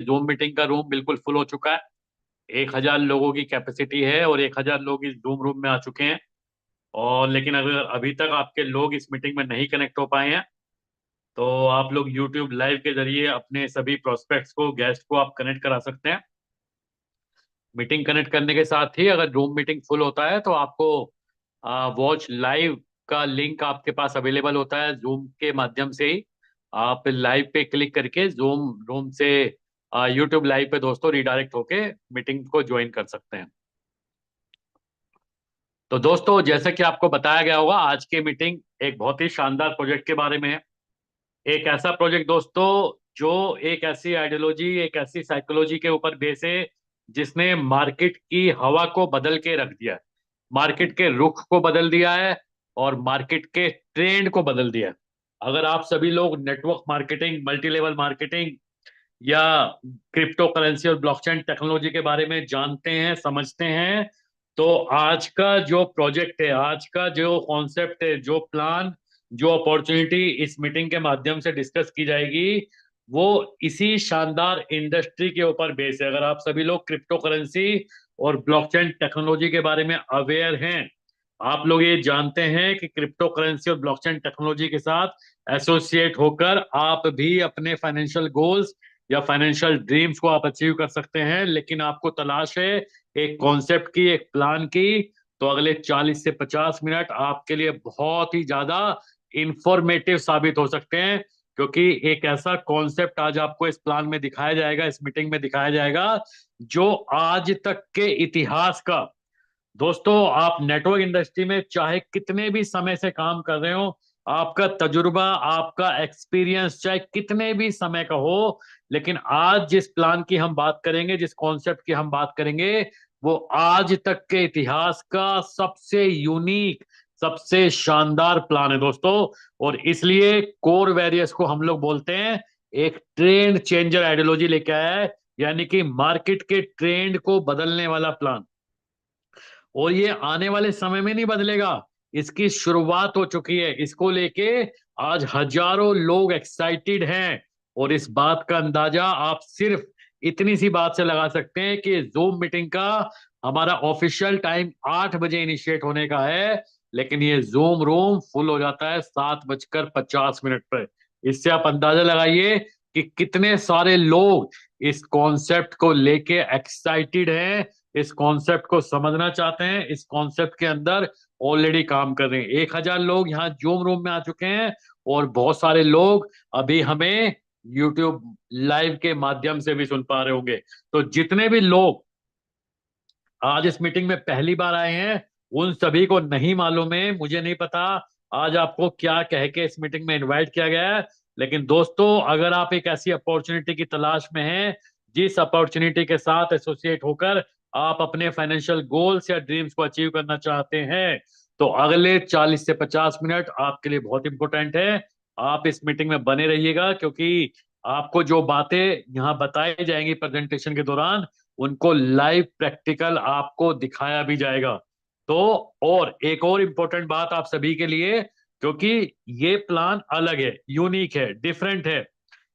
Zoom meeting का room बिल्कुल full हो चुका है। 1,000 लोगों की कैपेसिटी है और 1,000 लोग इस जूम रूम में आ चुके हैं। और लेकिन अगर अभी तक आपके लोग इस मीटिंग में नहीं कनेक्ट हो पाए हैं तो आप लोग यूट्यूब लाइव के जरिए अपने सभी प्रोस्पेक्ट्स को, गेस्ट को आप कनेक्ट करा सकते हैं। मीटिंग कनेक्ट करने के साथ ही अगर जूम मीटिंग फुल होता है तो आपको वॉच लाइव का लिंक आपके पास अवेलेबल होता है जूम के माध्यम से ही। आप लाइव पे क्लिक करके जूम रूम से यूट्यूब लाइव पे दोस्तों रिडायरेक्ट होके मीटिंग को ज्वाइन कर सकते हैं। तो दोस्तों जैसे कि आपको बताया गया होगा, आज की मीटिंग एक बहुत ही शानदार प्रोजेक्ट के बारे में है। एक ऐसा प्रोजेक्ट दोस्तों जो एक ऐसी आइडियोलॉजी, एक ऐसी साइकोलॉजी के ऊपर बेस है जिसने मार्केट की हवा को बदल के रख दिया है, मार्केट के रुख को बदल दिया है और मार्केट के ट्रेंड को बदल दिया है। अगर आप सभी लोग network marketing, multi level marketing या क्रिप्टो करेंसी और ब्लॉकचेन टेक्नोलॉजी के बारे में जानते हैं, समझते हैं, तो आज का जो प्रोजेक्ट है, आज का जो कॉन्सेप्ट है, जो प्लान, जो अपॉर्चुनिटी इस मीटिंग के माध्यम से डिस्कस की जाएगी, वो इसी शानदार इंडस्ट्री के ऊपर बेस है। अगर आप सभी लोग क्रिप्टो करेंसी और ब्लॉकचेन टेक्नोलॉजी के बारे में अवेयर हैं, आप लोग ये जानते हैं कि क्रिप्टो करेंसी और ब्लॉकचेन टेक्नोलॉजी के साथ एसोसिएट होकर आप भी अपने फाइनेंशियल गोल्स या फाइनेंशियल ड्रीम्स को आप अचीव कर सकते हैं। लेकिन आपको तलाश है एक कॉन्सेप्ट की, एक प्लान की। तो अगले 40 से 50 मिनट आपके लिए बहुत ही ज्यादा इंफॉर्मेटिव साबित हो सकते हैं, क्योंकि एक ऐसा कॉन्सेप्ट आज आपको इस प्लान में दिखाया जाएगा, इस मीटिंग में दिखाया जाएगा, जो आज तक के इतिहास का, दोस्तों आप नेटवर्क इंडस्ट्री में चाहे कितने भी समय से काम कर रहे हो, आपका तजुर्बा, आपका एक्सपीरियंस चाहे कितने भी समय का हो, लेकिन आज जिस प्लान की हम बात करेंगे, जिस कॉन्सेप्ट की हम बात करेंगे, वो आज तक के इतिहास का सबसे यूनिक, सबसे शानदार प्लान है दोस्तों। और इसलिए कोर वैरियर्स को हम लोग बोलते हैं एक ट्रेंड चेंजर आइडियोलॉजी लेके आया है, यानी कि मार्केट के ट्रेंड को बदलने वाला प्लान। और ये आने वाले समय में नहीं बदलेगा, इसकी शुरुआत हो चुकी है। इसको लेके आज हजारों लोग एक्साइटेड हैं। और इस बात का अंदाजा आप सिर्फ इतनी सी बात से लगा सकते हैं कि जूम मीटिंग का हमारा ऑफिशियल टाइम 8 बजे इनिशिएट होने का है, लेकिन ये जूम रूम फुल हो जाता है 7:50 पर। इससे आप अंदाजा लगाइए कि कितने सारे लोग इस कॉन्सेप्ट को लेके एक्साइटेड हैं, इस कॉन्सेप्ट को समझना चाहते हैं, इस कॉन्सेप्ट के अंदर ऑलरेडी काम कर रहे हैं। 1,000 लोग यहाँ जूम रूम में आ चुके हैं और बहुत सारे लोग अभी हमें यूट्यूब लाइव के माध्यम से भी सुन पा रहे होंगे। तो जितने भी लोग आज इस मीटिंग में पहली बार आए हैं, उन सभी को नहीं मालूम है, मुझे नहीं पता आज आपको क्या कह के इस मीटिंग में इनवाइट किया गया है। लेकिन दोस्तों अगर आप एक ऐसी अपॉर्चुनिटी की तलाश में हैं, जिस अपॉर्चुनिटी के साथ एसोसिएट होकर आप अपने फाइनेंशियल गोल्स या ड्रीम्स को अचीव करना चाहते हैं, तो अगले 40 से 50 मिनट आपके लिए बहुत इंपॉर्टेंट है। आप इस मीटिंग में बने रहिएगा, क्योंकि आपको जो बातें यहाँ बताई जाएंगी प्रेजेंटेशन के दौरान, उनको लाइव प्रैक्टिकल आपको दिखाया भी जाएगा। तो और एक और इम्पोर्टेंट बात आप सभी के लिए, क्योंकि ये प्लान अलग है, यूनिक है, डिफरेंट है,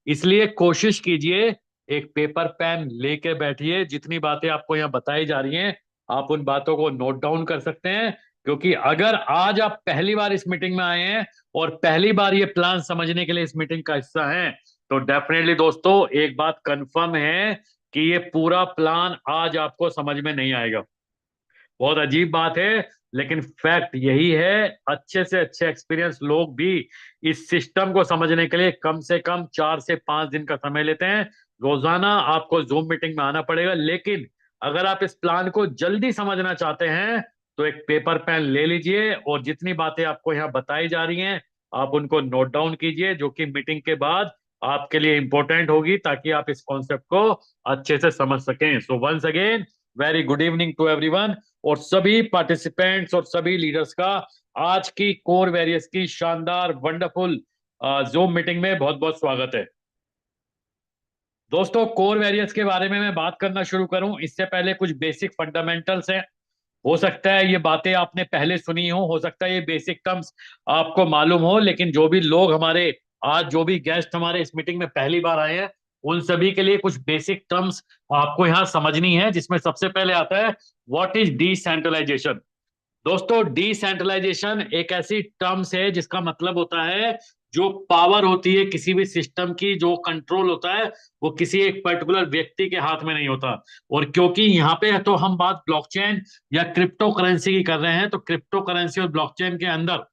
इसलिए कोशिश कीजिए एक पेपर पेन लेके बैठिए। जितनी बातें आपको यहाँ बताई जा रही हैं, आप उन बातों को नोट डाउन कर सकते हैं। क्योंकि अगर आज आप पहली बार इस मीटिंग में आए हैं और पहली बार ये प्लान समझने के लिए इस मीटिंग का हिस्सा हैं, तो डेफिनेटली दोस्तों एक बात कंफर्म है कि ये पूरा प्लान आज आपको समझ में नहीं आएगा। बहुत अजीब बात है, लेकिन फैक्ट यही है। अच्छे से अच्छे एक्सपीरियंस लोग भी इस सिस्टम को समझने के लिए कम से कम 4 से 5 दिन का समय लेते हैं। रोजाना आपको जूम मीटिंग में आना पड़ेगा। लेकिन अगर आप इस प्लान को जल्दी समझना चाहते हैं, तो एक पेपर पेन ले लीजिए और जितनी बातें आपको यहाँ बताई जा रही हैं, आप उनको नोट डाउन कीजिए, जो कि मीटिंग के बाद आपके लिए इंपॉर्टेंट होगी, ताकि आप इस कॉन्सेप्ट को अच्छे से समझ सकें। So once again very good evening to everyone, और सभी पार्टिसिपेंट्स और सभी लीडर्स का आज की कोर वेरियस की शानदार वंडरफुल जूम मीटिंग में बहुत बहुत स्वागत है। दोस्तों कोर वेरियस के बारे में मैं बात करना शुरू करूं, इससे पहले कुछ बेसिक फंडामेंटल्स हैं। हो सकता है ये बातें आपने पहले सुनी हो सकता है ये बेसिक टर्म्स आपको मालूम हो, लेकिन जो भी लोग हमारे आज, जो भी गेस्ट हमारे इस मीटिंग में पहली बार आए हैं, उन सभी के लिए कुछ बेसिक टर्म्स आपको यहाँ समझनी है, जिसमें सबसे पहले आता है व्हाट इज डिसेंट्रलाइजेशन। दोस्तों, डिसेंट्रलाइजेशन एक ऐसी टर्म्स है जिसका मतलब होता है जो पावर होती है किसी भी सिस्टम की, जो कंट्रोल होता है वो किसी एक पर्टिकुलर व्यक्ति के हाथ में नहीं होता। और क्योंकि यहाँ पे तो हम बात ब्लॉकचेन या क्रिप्टो करेंसी की कर रहे हैं, तो क्रिप्टो करेंसी और ब्लॉकचेन के अंदर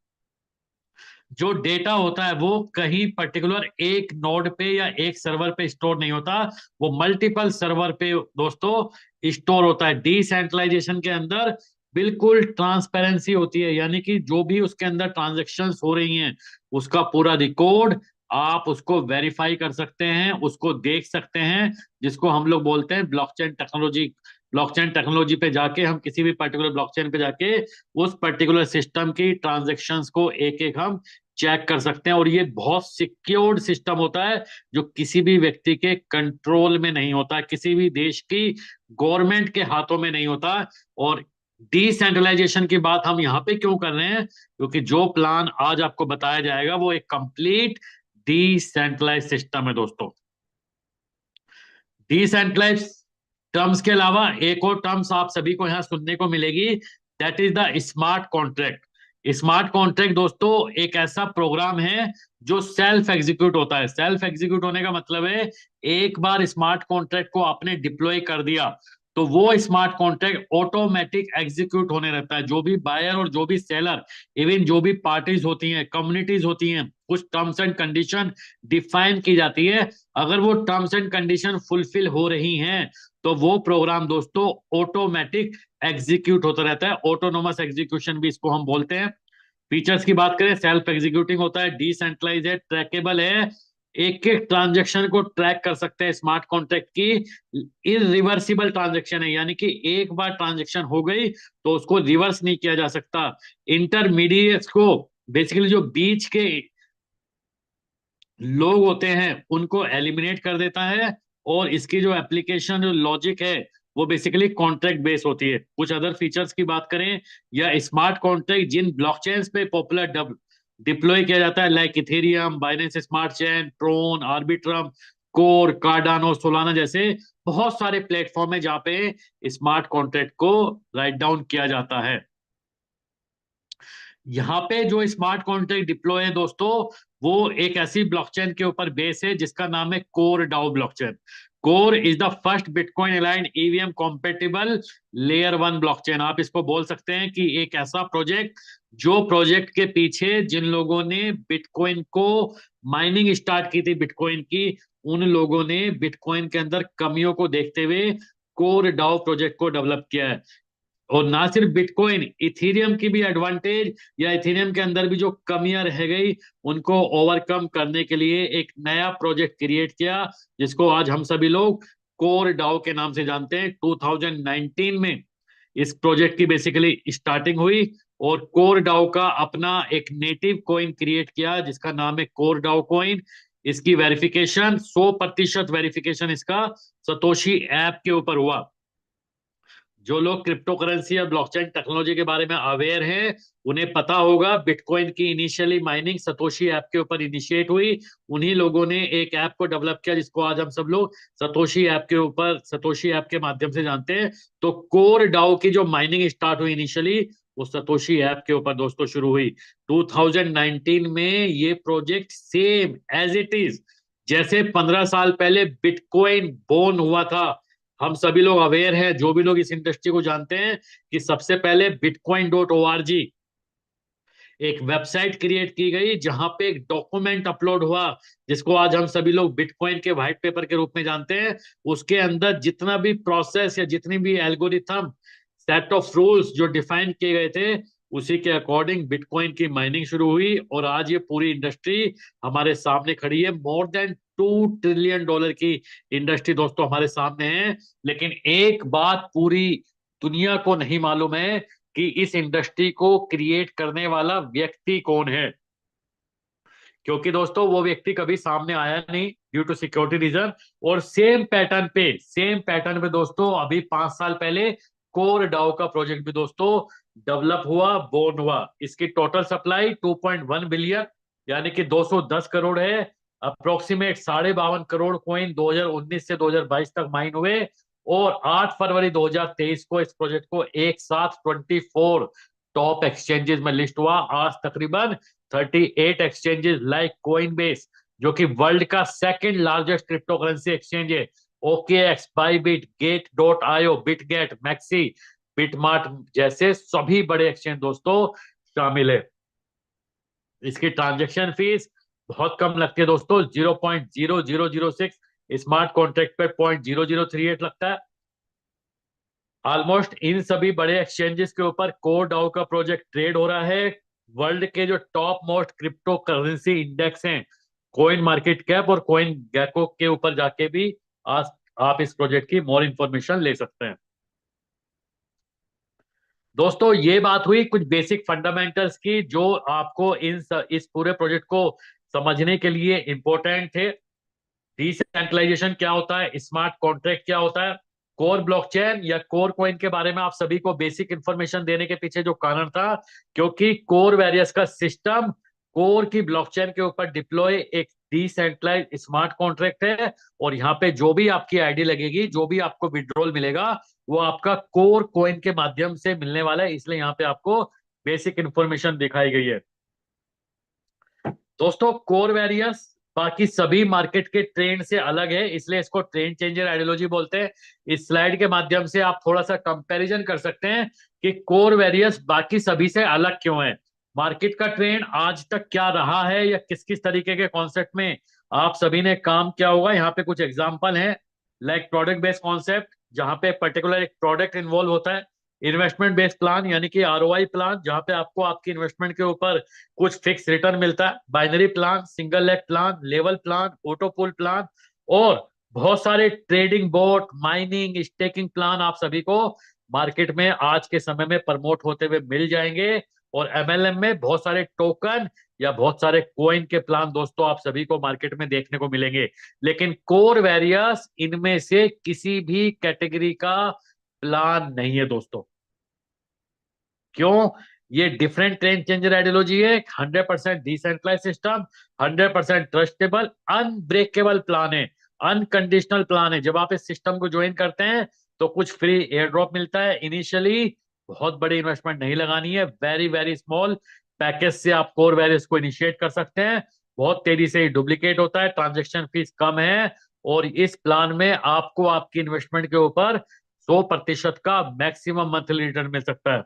जो डेटा होता है वो कहीं पर्टिकुलर एक नोड पे या एक सर्वर पे स्टोर नहीं होता, वो मल्टीपल सर्वर पे दोस्तों स्टोर होता है। डिसेंट्रलाइजेशन के अंदर बिल्कुल ट्रांसपेरेंसी होती है, यानी कि जो भी उसके अंदर ट्रांजेक्शन्स हो रही हैं उसका पूरा रिकॉर्ड आप उसको वेरीफाई कर सकते हैं, उसको देख सकते हैं, जिसको हम लोग बोलते हैं ब्लॉकचेन टेक्नोलॉजी। ब्लॉकचेन टेक्नोलॉजी पे जाके हम किसी भी पर्टिकुलर ब्लॉकचेन पे जाके उस पर्टिकुलर सिस्टम की ट्रांजेक्शन्स को एक एक हम चेक कर सकते हैं। और ये बहुत सिक्योर्ड सिस्टम होता है जो किसी भी व्यक्ति के कंट्रोल में नहीं होता, किसी भी देश की गवर्नमेंट के हाथों में नहीं होता। और डिसेंट्रलाइजेशन की बात हम यहाँ पे क्यों कर रहे हैं, क्योंकि जो प्लान आज आपको बताया जाएगा वो एक कंप्लीट डिसेंट्रलाइज सिस्टम है दोस्तों। डिसेंट्रलाइज टर्म्स के अलावा एक और टर्म्स आप सभी को यहाँ सुनने को मिलेगी, that is the smart contract. Smart contract दोस्तों एक ऐसा प्रोग्राम है जो सेल्फ एग्जीक्यूट होता है। सेल्फ एग्जीक्यूट होने का मतलब है एक बार स्मार्ट कॉन्ट्रैक्ट को आपने डिप्लॉय कर दिया तो वो स्मार्ट कॉन्ट्रैक्ट ऑटोमेटिक एग्जीक्यूट होने रहता है। जो भी बायर और जो भी सेलर, इवन जो भी पार्टीज होती हैं, कम्युनिटीज होती हैं, कुछ टर्म्स एंड कंडीशन डिफाइन की जाती है। अगर वो टर्म्स एंड कंडीशन फुलफिल हो रही हैं तो वो प्रोग्राम दोस्तों ऑटोमेटिक एग्जीक्यूट होता रहता है। ऑटोनोमस एग्जीक्यूशन भी इसको हम बोलते हैं। फीचर्स की बात करें, सेल्फ एग्जीक्यूटिंग होता है, डिसेंट्रलाइज है, ट्रैकेबल है, एक एक ट्रांजेक्शन को ट्रैक कर सकते हैं। स्मार्ट कॉन्ट्रैक्ट की इरिवर्सिबल ट्रांजेक्शन है, यानी कि एक बार ट्रांजेक्शन हो गई तो उसको रिवर्स नहीं किया जा सकता। इंटरमीडिएट्स को, बेसिकली जो बीच के लोग होते हैं उनको एलिमिनेट कर देता है। और इसकी जो एप्लीकेशन जो लॉजिक है वो बेसिकली कॉन्ट्रैक्ट बेस होती है। कुछ अदर फीचर्स की बात करें, या स्मार्ट कॉन्ट्रैक्ट जिन ब्लॉकचेन्स पे पॉपुलर डिप्लॉय किया जाता है, like Ethereum, Binance smart chain, Tron, Arbitrum, Core, Cardano, Solana जैसे बहुत सारे प्लेटफॉर्म है जहाँ पे स्मार्ट कॉन्ट्रैक्ट को राइट डाउन किया जाता है। यहाँ पे जो स्मार्ट कॉन्ट्रैक्ट डिप्लॉय है दोस्तों वो एक ऐसी ब्लॉकचेन के ऊपर बेस है जिसका नाम है कोर डाउ blockchain. Core is the first bitcoin aligned EVM compatible layer one blockchain. आप इसको बोल सकते हैं कि एक ऐसा प्रोजेक्ट जो प्रोजेक्ट के पीछे जिन लोगों ने बिटकॉइन को माइनिंग स्टार्ट की थी बिटकॉइन की, उन लोगों ने बिटकॉइन के अंदर कमियों को देखते हुए कोर डाउ प्रोजेक्ट को डेवलप किया है। और ना सिर्फ बिटकॉइन, इथेरियम की भी एडवांटेज या इथेरियम के अंदर भी जो कमियां रह गई उनको ओवरकम करने के लिए एक नया प्रोजेक्ट क्रिएट किया, जिसको आज हम सभी लोग कोर डाओ के नाम से जानते हैं। 2019 में इस प्रोजेक्ट की बेसिकली स्टार्टिंग हुई और कोर डाओ का अपना एक नेटिव कॉइन क्रिएट किया जिसका नाम है कोर डाओ कॉइन। इसकी वेरिफिकेशन 100% वेरिफिकेशन इसका सतोशी ऐप के ऊपर हुआ। जो लोग क्रिप्टो करेंसी या ब्लॉकचेन टेक्नोलॉजी के बारे में अवेयर हैं उन्हें पता होगा बिटकॉइन की इनिशियली माइनिंग सतोशी ऐप के ऊपर इनिशिएट हुई। उन्हीं लोगों ने एक ऐप को डेवलप किया जिसको आज हम सब लोग सतोशी ऐप के ऊपर, सतोशी ऐप के माध्यम से जानते हैं। तो कोर डाओ की जो माइनिंग स्टार्ट हुई इनिशियली वो सतोशी ऐप के ऊपर दोस्तों शुरू हुई 2019 में। ये project same as it is जैसे 15 साल पहले बिटकॉइन बोर्न हुआ था। हम सभी लोग अवेयर हैं, जो भी लोग इस इंडस्ट्री को जानते हैं, कि सबसे पहले bitcoin.org एक वेबसाइट क्रिएट की गई जहां पे एक डॉक्यूमेंट अपलोड हुआ जिसको आज हम सभी लोग बिटकॉइन के व्हाइट पेपर के रूप में जानते हैं। उसके अंदर जितना भी प्रोसेस या जितनी भी एल्गोरिथम, सेट ऑफ रूल्स जो डिफाइन किए गए थे, उसी के अकॉर्डिंग बिटकॉइन की माइनिंग शुरू हुई। और आज ये पूरी इंडस्ट्री हमारे सामने खड़ी है। मोर देन $2 ट्रिलियन की इंडस्ट्री दोस्तों हमारे सामने है। लेकिन एक बात पूरी दुनिया को नहीं मालूम है कि इस इंडस्ट्री को क्रिएट करने वाला व्यक्ति कौन है, क्योंकि दोस्तों वो व्यक्ति कभी सामने आया नहीं ड्यू टू सिक्योरिटी रीजन। और सेम पैटर्न पे दोस्तों अभी 5 साल पहले कोर डाओ का प्रोजेक्ट भी दोस्तों डेवलप हुआ, बोर्न हुआ। इसकी टोटल सप्लाई 2.1 बिलियन यानी कि 210 करोड़ है। अप्रोक्सीमेट 52.5 करोड़ कॉइन 2019 से 2022 तक माइन हुए, और 8 फरवरी 2023 को इस प्रोजेक्ट को एक साथ 24 टॉप एक्सचेंजेस में लिस्ट हुआ। आज तकरीबन 38 एक्सचेंजेस लाइक कोइन बेस, जो कि वर्ल्ड का second largest crypto currency exchange है, OKX, Bybit, Gate dot IO, Bitget, MEXC, BitMart जैसे सभी बड़े एक्सचेंज दोस्तों शामिल है। इसकी ट्रांजेक्शन फीस बहुत कम लगती है दोस्तों, 0.0006, स्मार्ट कॉन्ट्रैक्ट पे 0.0038 लगता है। ऑलमोस्ट इन सभी बड़े एक्सचेंजेस के ऊपर कोर डाउ का प्रोजेक्ट ट्रेड हो रहा है। वर्ल्ड के जो top most crypto currency index हैं, कोइन मार्केट कैप और कोइन गैको के ऊपर जाके भी आज आप इस प्रोजेक्ट की मोर इंफॉर्मेशन ले सकते हैं। दोस्तों ये बात हुई कुछ बेसिक फंडामेंटल्स की, जो आपको इस पूरे प्रोजेक्ट को समझने के लिए इंपॉर्टेंट थे। डिसेंट्रलाइजेशन क्या होता है, स्मार्ट कॉन्ट्रैक्ट क्या होता है, कोर ब्लॉकचेन या कोर कॉइन के बारे में आप सभी को बेसिक इंफॉर्मेशन देने के पीछे जो कारण था, क्योंकि कोर वेरियस का सिस्टम कोर की ब्लॉकचेन के ऊपर डिप्लॉय एक डिसेंट्रलाइज स्मार्ट कॉन्ट्रैक्ट है, और यहाँ पे जो भी आपकी आईडी लगेगी, जो भी आपको विड्रॉल मिलेगा, वो आपका कोर कॉइन के माध्यम से मिलने वाला है। इसलिए यहाँ पे आपको बेसिक इंफॉर्मेशन दिखाई गई है। दोस्तों कोर वेरियस बाकी सभी मार्केट के ट्रेंड से अलग है, इसलिए इसको ट्रेंड चेंजर आइडियोलॉजी बोलते हैं। इस स्लाइड के माध्यम से आप थोड़ा सा कंपैरिजन कर सकते हैं कि कोर वेरियस बाकी सभी से अलग क्यों है, मार्केट का ट्रेंड आज तक क्या रहा है, या किस किस तरीके के कॉन्सेप्ट में आप सभी ने काम किया होगा। यहाँ पे कुछ एग्जाम्पल हैं, लाइक प्रोडक्ट बेस्ड कॉन्सेप्ट, जहां पे पर्टिकुलर एक प्रोडक्ट इन्वॉल्व होता है। इन्वेस्टमेंट बेस्ड प्लान यानी कि ROI प्लान, जहां पे आपको आपकी इन्वेस्टमेंट के ऊपर कुछ फिक्स रिटर्न मिलता है। Binary plan, single leg plan, level plan, auto pool plan, और बहुत सारे trading bot, mining, staking plan आप सभी को मार्केट में आज के समय में प्रमोट होते हुए मिल जाएंगे। और MLM में बहुत सारे टोकन या बहुत सारे कोइन के प्लान दोस्तों आप सभी को मार्केट में देखने को मिलेंगे। लेकिन कोर वेरियस इनमें से किसी भी कैटेगरी का प्लान नहीं है दोस्तों। क्यों? ये डिफरेंट ट्रेंड चेंजर आइडियोलॉजी है, 100% decentralise system, 100% trustable, unbreakable plan है, अनकंडीशनल प्लान है। जब आप इस सिस्टम को ज्वाइन करते हैं तो कुछ फ्री एयर ड्रॉप मिलता है इनिशियली, बहुत बड़ी इन्वेस्टमेंट नहीं लगानी है, वेरी वेरी स्मॉल पैकेज से आप कोर वैल्यूज को इनिशिएट कर सकते हैं। बहुत तेजी से डुप्लीकेट होता है, ट्रांजेक्शन फीस कम है, और इस प्लान में आपको आपकी इन्वेस्टमेंट के ऊपर 100% का मैक्सिमम मंथली रिटर्न मिल सकता है।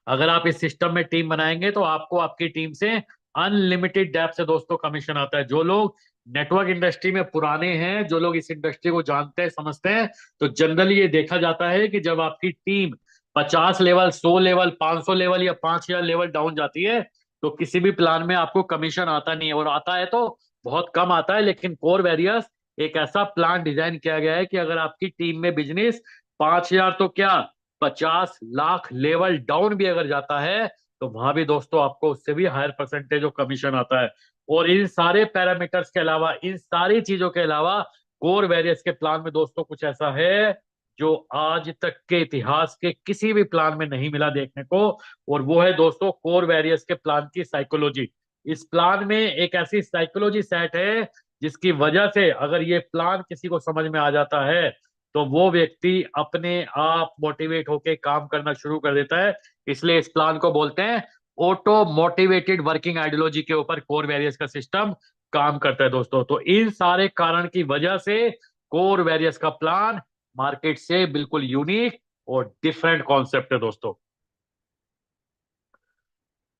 अगर आप इस सिस्टम में टीम बनाएंगे तो आपको आपकी टीम से अनलिमिटेड डेप्थ से दोस्तों कमीशन आता है। जो लोग नेटवर्क इंडस्ट्री में पुराने हैं, जो लोग इस इंडस्ट्री को जानते हैं, समझते हैं, तो जनरली ये देखा जाता है कि जब आपकी टीम 50 लेवल, 100 लेवल, 500 लेवल या 5000 लेवल डाउन जाती है, तो किसी भी प्लान में आपको कमीशन आता नहीं है, और आता है तो बहुत कम आता है। लेकिन कोर वेरियस एक ऐसा प्लान डिजाइन किया गया है कि अगर आपकी टीम में बिजनेस 5000 तो क्या 50 लाख लेवल डाउन भी अगर जाता है, तो वहां भी दोस्तों आपको उससे भी हायर परसेंटेज ऑफ कमीशन आता है। और इन सारे पैरामीटर्स के अलावा, इन सारी चीजों के अलावा, कोर वेरियस के प्लान में दोस्तों कुछ ऐसा है जो आज तक के इतिहास के किसी भी प्लान में नहीं मिला देखने को, और वो है दोस्तों कोर वेरियस के प्लान की साइकोलॉजी। इस प्लान में एक ऐसी साइकोलॉजी सेट है जिसकी वजह से अगर ये प्लान किसी को समझ में आ जाता है, तो वो व्यक्ति अपने आप मोटिवेट होके काम करना शुरू कर देता है। इसलिए इस प्लान को बोलते हैं ऑटो मोटिवेटेड वर्किंग आइडियोलॉजी के ऊपर कोर वेरियस का सिस्टम काम करता है दोस्तों। तो इन सारे कारण की वजह से कोर वेरियस का प्लान मार्केट से बिल्कुल यूनिक और डिफरेंट कॉन्सेप्ट है दोस्तों।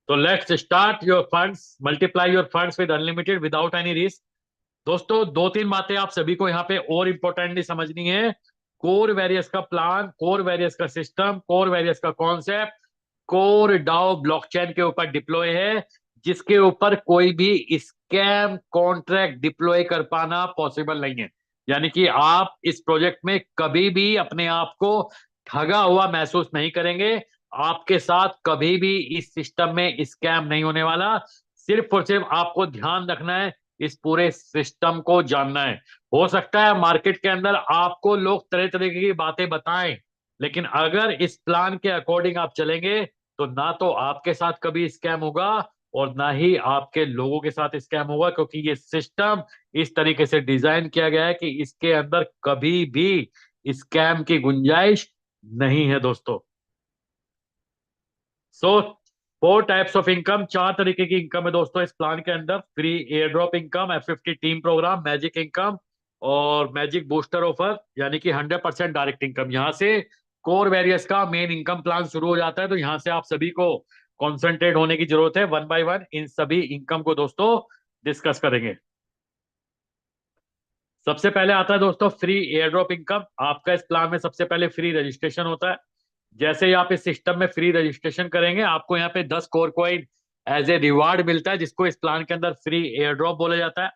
तो let's start your funds, multiply your funds with unlimited without any risk. दोस्तों दो तीन बातें आप सभी को यहाँ पे और इंपॉर्टेंटली समझनी है। कोर वेरियस का प्लान, कोर वेरियस का सिस्टम, कोर वेरियस का कॉन्सेप्ट कोर डाओ ब्लॉकचेन के ऊपर डिप्लॉय है, जिसके ऊपर कोई भी स्कैम कॉन्ट्रैक्ट डिप्लॉय कर पाना पॉसिबल नहीं है। यानी कि आप इस प्रोजेक्ट में कभी भी अपने आप को ठगा हुआ महसूस नहीं करेंगे। आपके साथ कभी भी इस सिस्टम में स्कैम नहीं होने वाला। सिर्फ और सिर्फ आपको ध्यान रखना है, इस पूरे सिस्टम को जानना है। हो सकता है मार्केट के अंदर आपको लोग तरह तरह की बातें बताएं, लेकिन अगर इस प्लान के अकॉर्डिंग आप चलेंगे तो ना तो आपके साथ कभी स्कैम होगा, और ना ही आपके लोगों के साथ स्कैम होगा, क्योंकि ये सिस्टम इस तरीके से डिजाइन किया गया है कि इसके अंदर कभी भी स्कैम की गुंजाइश नहीं है दोस्तों। सो 4 टाइप्स ऑफ इनकम, 4 तरीके की इनकम है दोस्तों इस प्लान के अंदर। Free air drop income, F50 team program, magic income और मैजिक बूस्टर ऑफर, यानी कि 100% डायरेक्ट इनकम। यहाँ से कोर वेरियस का मेन इनकम प्लान शुरू हो जाता है। तो यहाँ से आप सभी को कॉन्सेंट्रेट होने की जरूरत है। वन बाय वन इन सभी इनकम को दोस्तों डिस्कस करेंगे। सबसे पहले आता है दोस्तों फ्री एयर ड्रॉप इनकम। आपका इस प्लान में सबसे पहले फ्री रजिस्ट्रेशन होता है। जैसे ही आप इस सिस्टम में फ्री रजिस्ट्रेशन करेंगे, आपको यहाँ पे 10 Core coin as a reward मिलता है, जिसको इस प्लान के अंदर फ्री एयर ड्रॉप बोला जाता है।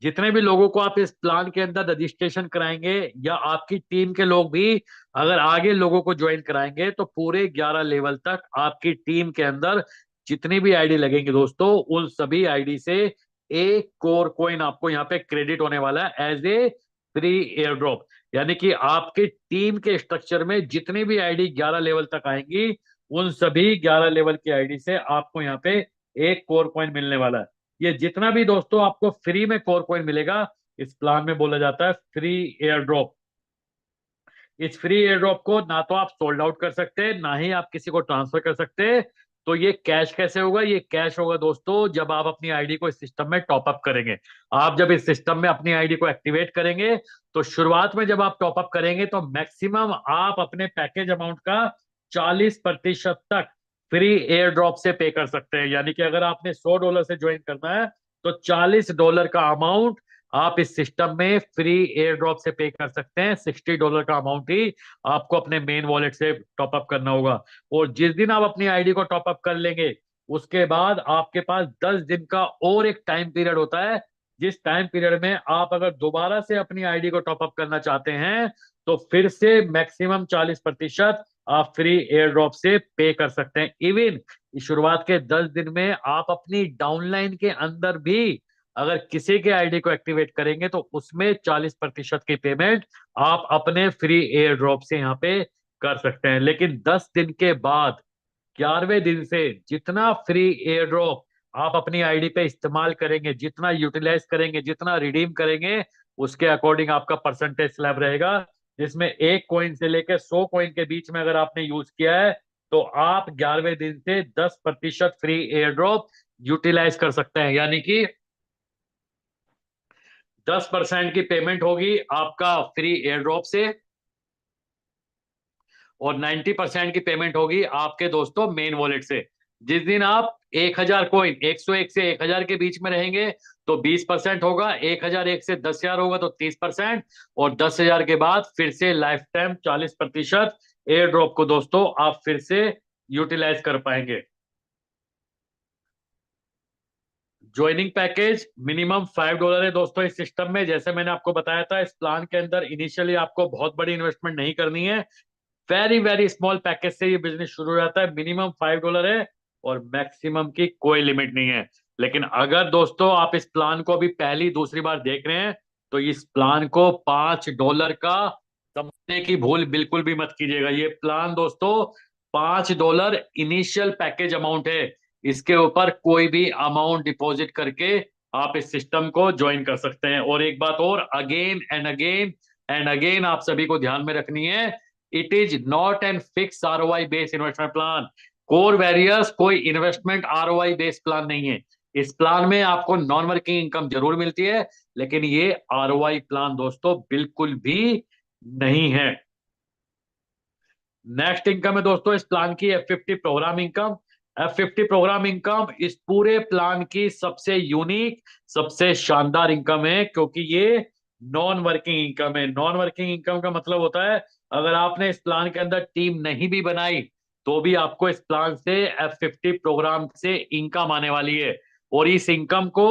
जितने भी लोगों को आप इस प्लान के अंदर रजिस्ट्रेशन कराएंगे, या आपकी टीम के लोग भी अगर आगे लोगों को ज्वाइन कराएंगे, तो पूरे 11 लेवल तक आपकी टीम के अंदर जितनी भी आईडी लगेंगे दोस्तों, उन सभी आईडी से एक कोर कॉइन आपको यहाँ पे क्रेडिट होने वाला है as a free air drop. यानी कि आपके टीम के स्ट्रक्चर में जितनी भी आईडी 11 लेवल तक आएंगी, उन सभी 11 लेवल की आईडी से आपको यहाँ पे एक कोर कॉइन मिलने वाला है। ये जितना भी दोस्तों आपको फ्री में कोर कॉइन मिलेगा, इस प्लान में बोला जाता है फ्री एयर ड्रॉप। इस फ्री एयर ड्रॉप को ना तो आप सोल्ड आउट कर सकते हैं, ना ही आप किसी को ट्रांसफर कर सकते हैं। तो ये कैश कैसे होगा? ये कैश होगा दोस्तों जब आप अपनी आईडी को इस सिस्टम में टॉप अप करेंगे। आप जब इस सिस्टम में अपनी आईडी को एक्टिवेट करेंगे, तो शुरुआत में जब आप टॉप अप करेंगे, तो मैक्सिमम आप अपने पैकेज अमाउंट का 40% तक फ्री एयर ड्रॉप से पे कर सकते हैं। यानी कि अगर आपने $100 से ज्वाइन करना है, तो $40 का अमाउंट आप इस सिस्टम में फ्री एयर ड्रॉप से पे कर सकते हैं। $60 का अमाउंट ही आपको अपने मेन वॉलेट से टॉप अप करना होगा। और जिस दिन आप अपनी आईडी को टॉप अप कर लेंगे, उसके बाद आपके पास 10 दिन का और एक टाइम पीरियड होता है, जिस टाइम पीरियड में आप अगर दोबारा से अपनी आईडी को टॉप अप करना चाहते हैं, तो फिर से मैक्सिमम 40% आप फ्री एयर ड्रॉप से पे कर सकते हैं। इवन शुरुआत के 10 दिन में आप अपनी डाउनलाइन के अंदर भी अगर किसी के आईडी को एक्टिवेट करेंगे, तो उसमें 40% की पेमेंट आप अपने फ्री एयर ड्रॉप से यहाँ पे कर सकते हैं। लेकिन 10 दिन के बाद 11वें दिन से जितना फ्री एयर ड्रॉप आप अपनी आईडी पे इस्तेमाल करेंगे, जितना यूटिलाइज करेंगे, जितना रिडीम करेंगे, उसके अकॉर्डिंग आपका परसेंटेज स्लैब रहेगा। जिसमें 1 कॉइन से लेकर 100 कॉइन के बीच में अगर आपने यूज किया है, तो आप 11वें दिन से 10% फ्री एयर ड्रॉप यूटिलाइज कर सकते हैं। यानी कि 10% की पेमेंट होगी आपका फ्री एयर ड्रॉप से, और 90% की पेमेंट होगी आपके दोस्तों मेन वॉलेट से। जिस दिन आप 1000 कॉइन, 101 से 1000 के बीच में रहेंगे, तो 20% होगा। 1001 से 10,000 होगा तो 30%। और 10,000 के बाद फिर से लाइफ टाइम 40% एयर ड्रॉप को दोस्तों आप फिर से यूटिलाइज कर पाएंगे। ज्वाइनिंग पैकेज मिनिमम $5 है दोस्तों इस सिस्टम में। जैसे मैंने आपको बताया था, इस प्लान के अंदर इनिशियली आपको बहुत बड़ी इन्वेस्टमेंट नहीं करनी है। वेरी वेरी स्मॉल पैकेज से ये बिजनेस शुरू हो जाता है। मिनिमम $5 है, और मैक्सिमम की कोई लिमिट नहीं है। लेकिन अगर दोस्तों आप इस प्लान को अभी पहली दूसरी बार देख रहे हैं, तो इस प्लान को $5 का समझने की भूल बिल्कुल भी मत कीजिएगा। ये प्लान दोस्तों $5 इनिशियल पैकेज अमाउंट है। इसके ऊपर कोई भी अमाउंट डिपॉजिट करके आप इस सिस्टम को ज्वाइन कर सकते हैं। और एक बात और, again and again and again आप सभी को ध्यान में रखनी है, it is not an fix ROI based investment plan. Core warriors कोई इन्वेस्टमेंट ROI बेस्ड प्लान नहीं है। इस प्लान में आपको नॉन वर्किंग इनकम जरूर मिलती है, लेकिन ये ROI प्लान दोस्तों बिल्कुल भी नहीं है। नेक्स्ट इनकम है दोस्तों इस प्लान की F50 program income. F50 program income इस पूरे प्लान की सबसे यूनिक, सबसे शानदार इनकम है, क्योंकि ये नॉन वर्किंग इनकम है। नॉन वर्किंग इनकम का मतलब होता है, अगर आपने इस प्लान के अंदर टीम नहीं भी बनाई, तो भी आपको इस प्लान से F50 प्रोग्राम से इनकम आने वाली है। और इस इनकम को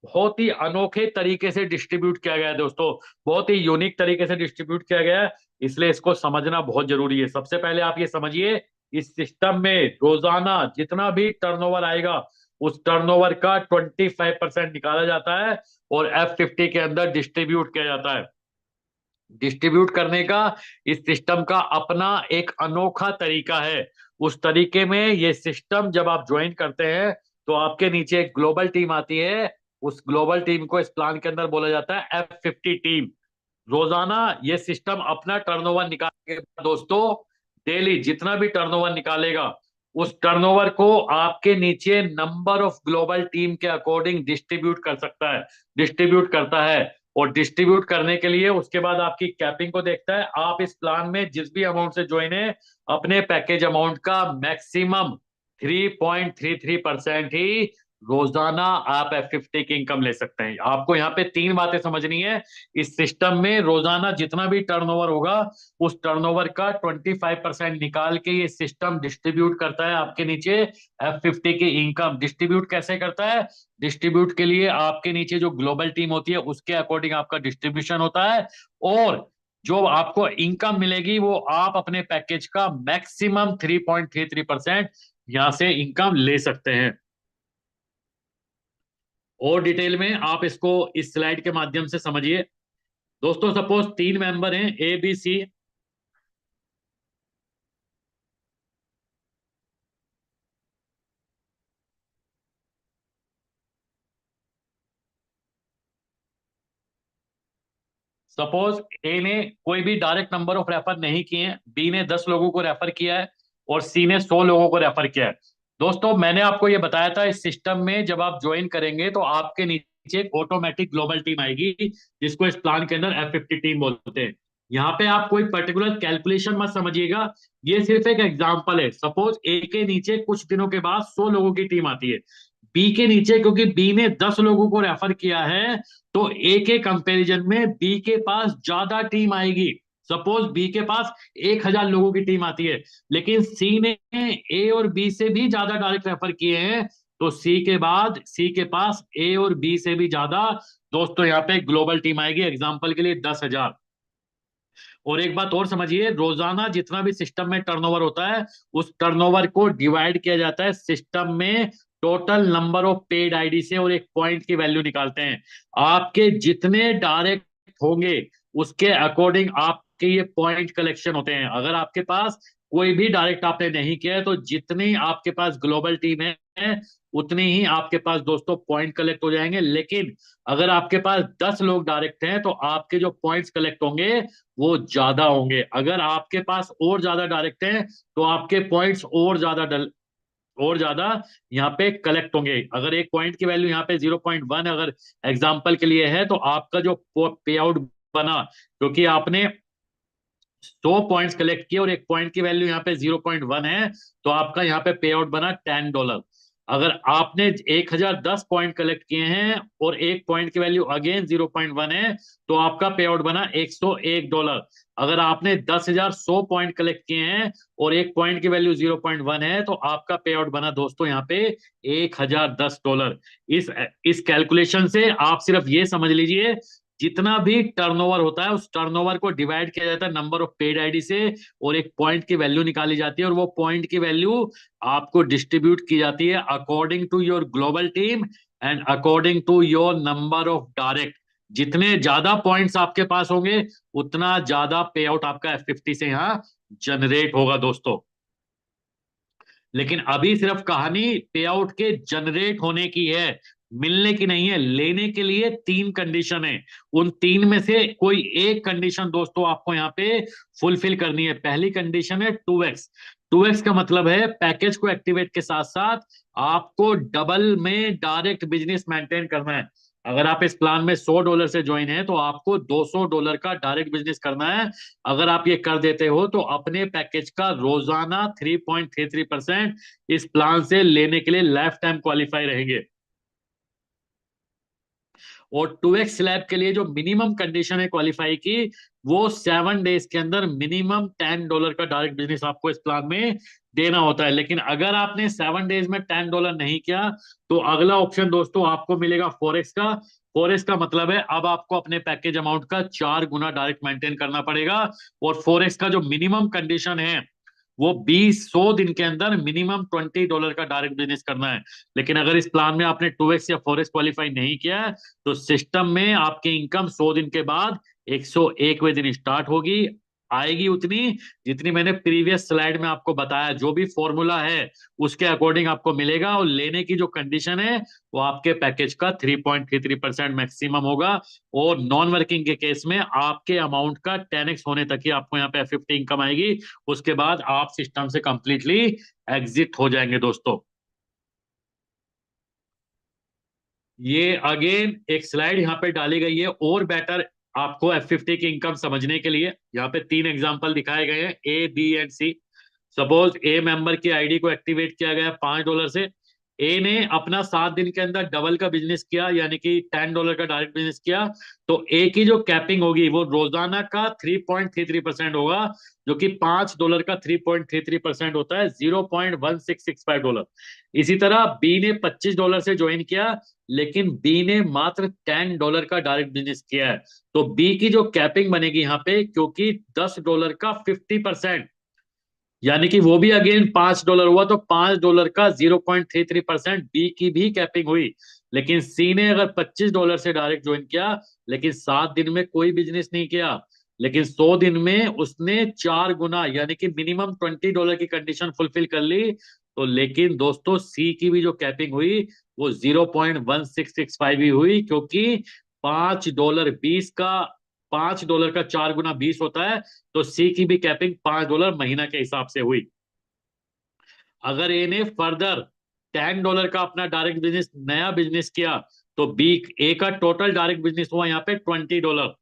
बहुत ही अनोखे तरीके से डिस्ट्रीब्यूट किया गया है दोस्तों, बहुत ही यूनिक तरीके से डिस्ट्रीब्यूट किया गया है। इसलिए इसको समझना बहुत जरूरी है। सबसे पहले आप ये समझिए, इस सिस्टम में रोजाना जितना भी टर्नओवर आएगा, उस टर्नओवर का 25% निकाला जाता है और F50 के अंदर डिस्ट्रीब्यूट किया जाता है। डिस्ट्रीब्यूट करने का इस सिस्टम का अपना एक अनोखा तरीका है। उस तरीके में ये सिस्टम जब आप ज्वाइन करते हैं, तो आपके नीचे एक ग्लोबल टीम आती है। उस ग्लोबल टीम को इस प्लान के अंदर बोला जाता है F50 टीम। रोजाना ये सिस्टम अपना टर्नओवर निकालने के बाद दोस्तों, डेली जितना भी टर्नओवर निकालेगा, उस टर्नओवर को आपके नीचे नंबर ऑफ ग्लोबल टीम के अकॉर्डिंग डिस्ट्रीब्यूट कर सकता है, डिस्ट्रीब्यूट करता है। और डिस्ट्रीब्यूट करने के लिए उसके बाद आपकी कैपिंग को देखता है। आप इस प्लान में जिस भी अमाउंट से ज्वाइन है, अपने पैकेज अमाउंट का मैक्सिमम 3.33% ही रोजाना आप F50 की इनकम ले सकते हैं। आपको यहाँ पे तीन बातें समझनी है। इस सिस्टम में रोजाना जितना भी टर्नओवर होगा, उस टर्नओवर का 25% निकाल के ये सिस्टम डिस्ट्रीब्यूट करता है आपके नीचे F50 की इनकम। डिस्ट्रीब्यूट कैसे करता है? डिस्ट्रीब्यूट के लिए आपके नीचे जो ग्लोबल टीम होती है उसके अकॉर्डिंग आपका डिस्ट्रीब्यूशन होता है, और जो आपको इनकम मिलेगी वो आप अपने पैकेज का मैक्सिमम 3.33% यहां से इनकम ले सकते हैं। और डिटेल में आप इसको इस स्लाइड के माध्यम से समझिए। दोस्तों सपोज तीन मेंबर हैं, ABC। सपोज ए ने कोई भी डायरेक्ट नंबर ऑफ रेफर नहीं किए हैं, बी ने 10 लोगों को रेफर किया है, और सी ने 100 लोगों को रेफर किया है। दोस्तों मैंने आपको ये बताया था, इस सिस्टम में जब आप ज्वाइन करेंगे तो आपके नीचे एक ऑटोमेटिक ग्लोबल टीम आएगी, जिसको इस प्लान के अंदर F50 टीम बोलते हैं। यहाँ पे आप कोई पर्टिकुलर कैलकुलेशन मत समझिएगा, ये सिर्फ एक एग्जाम्पल है। सपोज ए के नीचे कुछ दिनों के बाद 100 लोगों की टीम आती है, बी के नीचे क्योंकि बी ने 10 लोगों को रेफर किया है, तो ए के कंपैरिजन में बी के पास ज्यादा टीम आएगी। सपोज बी के पास 1,000 लोगों की टीम आती है, लेकिन सी ने ए और बी से भी ज्यादा डायरेक्ट रेफर किए हैं, तो सी के बाद सी के पास ए और बी से भी ज्यादा दोस्तों यहाँ पे ग्लोबल टीम आएगी। एग्जाम्पल के लिए 10,000। और एक बात और समझिए, रोजाना जितना भी सिस्टम में टर्नओवर होता है, उस टर्नओवर को डिवाइड किया जाता है सिस्टम में total number of paid ID से, और एक पॉइंट की वैल्यू निकालते हैं। आपके जितने डायरेक्ट होंगे उसके अकॉर्डिंग आपके ये पॉइंट कलेक्शन होते हैं। अगर आपके पास कोई भी डायरेक्ट आपने नहीं किया है, तो जितनी आपके पास ग्लोबल टीम है उतनी ही आपके पास दोस्तों पॉइंट कलेक्ट हो जाएंगे। लेकिन अगर आपके पास 10 लोग डायरेक्ट हैं, तो आपके जो पॉइंट्स कलेक्ट होंगे वो ज्यादा होंगे। अगर आपके पास और ज्यादा डायरेक्ट हैं, तो आपके पॉइंट्स और ज्यादा यहाँ पे कलेक्ट होंगे। अगर एक पॉइंट की वैल्यू यहाँ पे 0.1 अगर एग्जाम्पल के लिए है, तो आपका जो पे आउट बना, क्योंकि आपने 100 पॉइंट्स कलेक्ट किए और एक पॉइंट की वैल्यू यहाँ पे 0.1 है, तो आपका यहाँ पे पे आउट बना $10। अगर आपने 1,010 पॉइंट कलेक्ट किए हैं और एक पॉइंट की वैल्यू अगेन 0.1 है, तो आपका पे आउट बना $101। अगर आपने 10,100 पॉइंट कलेक्ट किए हैं और एक पॉइंट की वैल्यू 0.1 है, तो आपका पे आउट बना दोस्तों यहाँ पे $1,010। इस कैलकुलेशन से आप सिर्फ ये समझ लीजिए, जितना भी टर्नओवर होता है उस टर्नओवर को डिवाइड किया जाता है नंबर ऑफ पेड आईडी से, और एक पॉइंट की वैल्यू निकाली जाती है, और वो पॉइंट की वैल्यू आपको डिस्ट्रीब्यूट की जाती है according to your global team and according to your number of direct. जितने ज्यादा पॉइंट्स आपके पास होंगे, उतना ज्यादा पे आउट आपका F50 से यहाँ जनरेट होगा दोस्तों। लेकिन अभी सिर्फ कहानी पे आउट के जनरेट होने की है, मिलने की नहीं है। लेने के लिए तीन कंडीशन है, उन तीन में से कोई एक कंडीशन दोस्तों आपको यहाँ पे फुलफिल करनी है। पहली कंडीशन है 2x। 2x का मतलब है पैकेज को एक्टिवेट के साथ साथ आपको डबल में डायरेक्ट बिजनेस मेंटेन करना है। अगर आप इस प्लान में $100 से ज्वाइन है, तो आपको $200 का डायरेक्ट बिजनेस करना है। अगर आप ये कर देते हो, तो अपने पैकेज का रोजाना 3.33% इस प्लान से लेने के लिए लाइफ टाइम क्वालिफाई रहेंगे। और 2x स्लैब के लिए जो मिनिमम कंडीशन है क्वालिफाई की, वो 7 डेज के अंदर मिनिमम $10 का डायरेक्ट बिजनेस आपको इस प्लान में देना होता है। लेकिन अगर आपने 7 डेज में $10 नहीं किया, तो अगला ऑप्शन दोस्तों आपको मिलेगा फॉरेक्स का। फॉरेक्स का मतलब है अब आपको अपने पैकेज अमाउंट का 4 गुना डायरेक्ट मेंटेन करना पड़ेगा। और फॉरेक्स का जो मिनिमम कंडीशन है, वो 100 दिन के अंदर मिनिमम $20 का डायरेक्ट बिजनेस करना है। लेकिन अगर इस प्लान में आपने 2x या 4x क्वालिफाई नहीं किया है, तो सिस्टम में आपकी इनकम 100 दिन के बाद 101वें दिन स्टार्ट होगी। आएगी उतनी जितनी मैंने प्रीवियस स्लाइड में आपको बताया, जो भी फॉर्मूला है उसके अकॉर्डिंग आपको मिलेगा। और लेने की जो कंडीशन है वो आपके पैकेज का 3.33% मैक्सिमम होगा। और नॉन वर्किंग के केस में आपके अमाउंट का 10x होने तक ही आपको यहाँ पे F50 इनकम आएगी। उसके बाद आप सिस्टम से कंप्लीटली एग्जिट हो जाएंगे दोस्तों। ये अगेन एक स्लाइड यहाँ पे डाली गई है और बेटर आपको F50 की इनकम समझने के लिए। यहाँ पे 3 एग्जांपल दिखाए गए हैं, A, B and C। Suppose A member की आईडी को एक्टिवेट किया गया $5 से। ए ने अपना 7 दिन के अंदर डबल का बिजनेस किया, यानी कि $10 का डायरेक्ट बिजनेस किया। तो ए की जो कैपिंग होगी वो रोजाना का 3.33% होगा, जो कि $5 का 3.33% होता है, $0.1665। इसी तरह बी ने $25 से ज्वाइन किया, लेकिन बी ने मात्र $10 का डायरेक्ट बिजनेस किया है। तो बी की जो कैपिंग बनेगी यहाँ पे, क्योंकि $10 का 50%, यानी कि वो भी अगेन $5 हुआ, तो $5 का 0.33% बी की भी कैपिंग हुई। लेकिन सी ने अगर $25 से डायरेक्ट ज्वाइन किया, लेकिन 7 दिन में कोई बिजनेस नहीं किया, लेकिन 100 दिन में उसने 4 गुना यानी कि मिनिमम $20 की कंडीशन फुलफिल कर ली, तो लेकिन दोस्तों सी की भी जो कैपिंग हुई वो 0.1665 ही हुई, क्योंकि $5 का 4 गुना 20 होता है। तो सी की भी कैपिंग $5 महीना के हिसाब से हुई। अगर ए ने फर्दर $10 का अपना डायरेक्ट बिजनेस नया बिजनेस किया, तो बी ए का टोटल डायरेक्ट बिजनेस हुआ यहाँ पे $20।